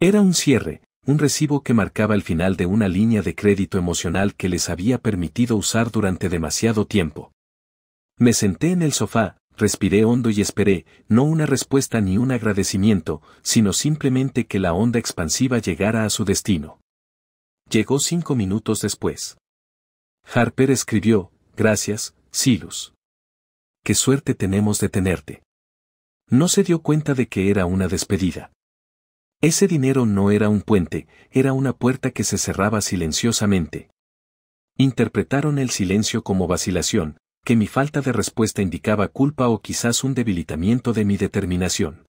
Era un cierre, un recibo que marcaba el final de una línea de crédito emocional que les había permitido usar durante demasiado tiempo. Me senté en el sofá, respiré hondo y esperé, no una respuesta ni un agradecimiento, sino simplemente que la onda expansiva llegara a su destino. Llegó 5 minutos después. Harper escribió: gracias, Silas. Qué suerte tenemos de tenerte. No se dio cuenta de que era una despedida. Ese dinero no era un puente, era una puerta que se cerraba silenciosamente. Interpretaron el silencio como vacilación, que mi falta de respuesta indicaba culpa o quizás un debilitamiento de mi determinación.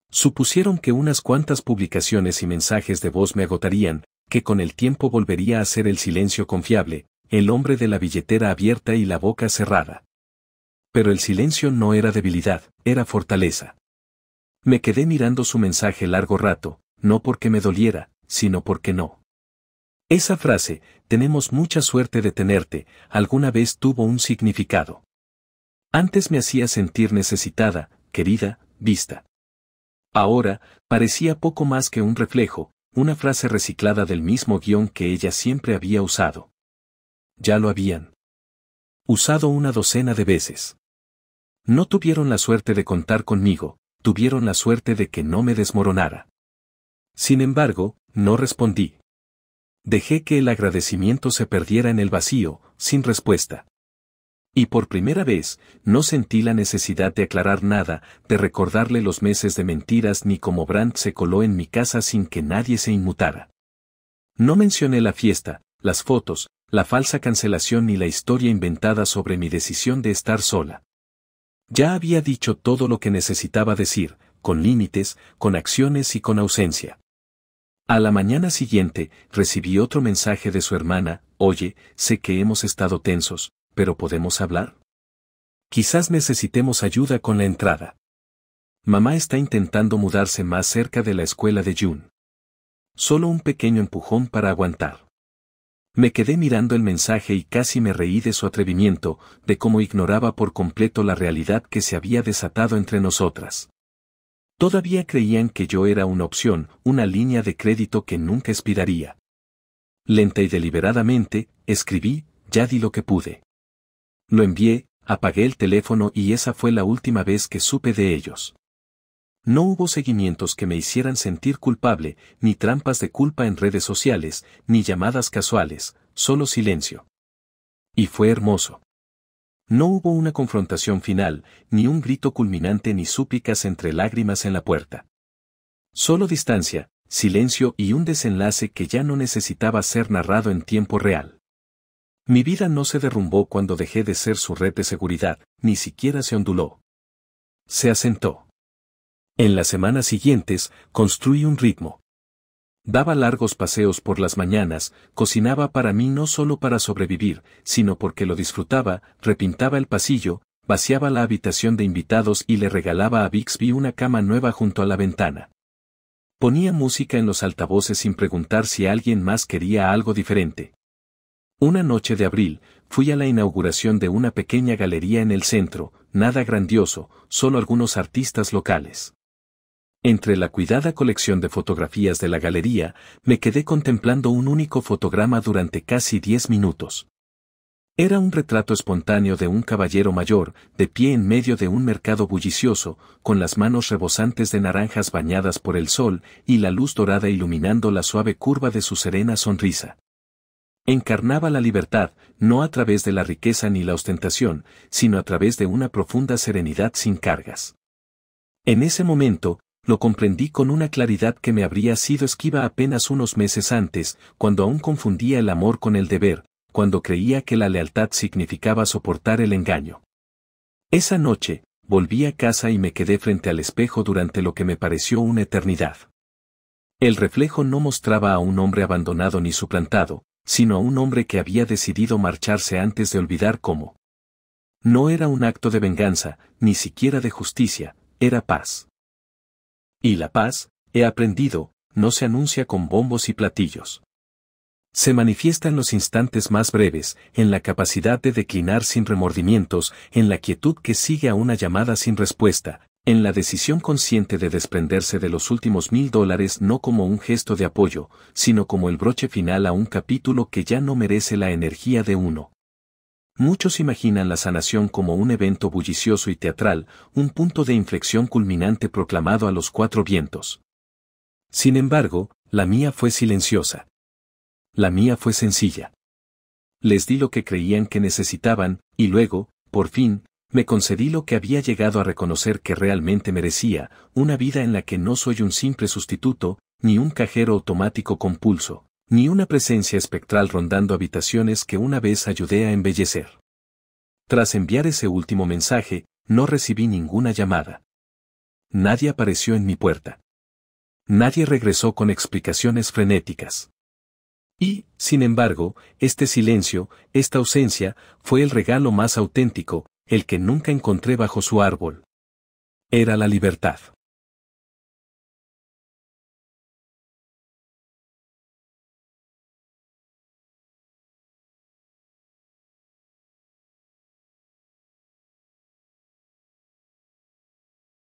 Supusieron que unas cuantas publicaciones y mensajes de voz me agotarían, que con el tiempo volvería a ser el silencio confiable, el hombre de la billetera abierta y la boca cerrada. Pero el silencio no era debilidad, era fortaleza. Me quedé mirando su mensaje largo rato, no porque me doliera, sino porque no. Esa frase, tenemos mucha suerte de tenerte, alguna vez tuvo un significado. Antes me hacía sentir necesitada, querida, vista. Ahora, parecía poco más que un reflejo, una frase reciclada del mismo guión que ella siempre había usado. Ya lo habían usado una docena de veces. No tuvieron la suerte de contar conmigo, tuvieron la suerte de que no me desmoronara. Sin embargo, no respondí. Dejé que el agradecimiento se perdiera en el vacío, sin respuesta. Y por primera vez, no sentí la necesidad de aclarar nada, de recordarle los meses de mentiras ni cómo Brandt se coló en mi casa sin que nadie se inmutara. No mencioné la fiesta, las fotos, la falsa cancelación ni la historia inventada sobre mi decisión de estar sola. Ya había dicho todo lo que necesitaba decir, con límites, con acciones y con ausencia. A la mañana siguiente, recibí otro mensaje de su hermana: oye, sé que hemos estado tensos, pero ¿podemos hablar? Quizás necesitemos ayuda con la entrada. Mamá está intentando mudarse más cerca de la escuela de June. Solo un pequeño empujón para aguantar. Me quedé mirando el mensaje y casi me reí de su atrevimiento, de cómo ignoraba por completo la realidad que se había desatado entre nosotras. Todavía creían que yo era una opción, una línea de crédito que nunca expiraría. Lenta y deliberadamente, escribí: ya di lo que pude. Lo envié, apagué el teléfono y esa fue la última vez que supe de ellos. No hubo seguimientos que me hicieran sentir culpable, ni trampas de culpa en redes sociales, ni llamadas casuales, solo silencio. Y fue hermoso. No hubo una confrontación final, ni un grito culminante ni súplicas entre lágrimas en la puerta. Solo distancia, silencio y un desenlace que ya no necesitaba ser narrado en tiempo real. Mi vida no se derrumbó cuando dejé de ser su red de seguridad, ni siquiera se onduló. Se asentó. En las semanas siguientes, construí un ritmo. Daba largos paseos por las mañanas, cocinaba para mí no solo para sobrevivir, sino porque lo disfrutaba, repintaba el pasillo, vaciaba la habitación de invitados y le regalaba a Bixby una cama nueva junto a la ventana. Ponía música en los altavoces sin preguntar si alguien más quería algo diferente. Una noche de abril, fui a la inauguración de una pequeña galería en el centro, nada grandioso, solo algunos artistas locales. Entre la cuidada colección de fotografías de la galería, me quedé contemplando un único fotograma durante casi 10 minutos. Era un retrato espontáneo de un caballero mayor, de pie en medio de un mercado bullicioso, con las manos rebosantes de naranjas bañadas por el sol y la luz dorada iluminando la suave curva de su serena sonrisa. Encarnaba la libertad, no a través de la riqueza ni la ostentación, sino a través de una profunda serenidad sin cargas. En ese momento, lo comprendí con una claridad que me habría sido esquiva apenas unos meses antes, cuando aún confundía el amor con el deber, cuando creía que la lealtad significaba soportar el engaño. Esa noche, volví a casa y me quedé frente al espejo durante lo que me pareció una eternidad. El reflejo no mostraba a un hombre abandonado ni suplantado, sino a un hombre que había decidido marcharse antes de olvidar cómo. No era un acto de venganza, ni siquiera de justicia, era paz. Y la paz, he aprendido, no se anuncia con bombos y platillos. Se manifiesta en los instantes más breves, en la capacidad de declinar sin remordimientos, en la quietud que sigue a una llamada sin respuesta, en la decisión consciente de desprenderse de los últimos $1000 no como un gesto de apoyo, sino como el broche final a un capítulo que ya no merece la energía de uno. Muchos imaginan la sanación como un evento bullicioso y teatral, un punto de inflexión culminante proclamado a los 4 vientos. Sin embargo, la mía fue silenciosa. La mía fue sencilla. Les di lo que creían que necesitaban, y luego, por fin, me concedí lo que había llegado a reconocer que realmente merecía, una vida en la que no soy un simple sustituto, ni un cajero automático con pulso, ni una presencia espectral rondando habitaciones que una vez ayudé a embellecer. Tras enviar ese último mensaje, no recibí ninguna llamada. Nadie apareció en mi puerta. Nadie regresó con explicaciones frenéticas. Y, sin embargo, este silencio, esta ausencia, fue el regalo más auténtico, el que nunca encontré bajo su árbol. Era la libertad.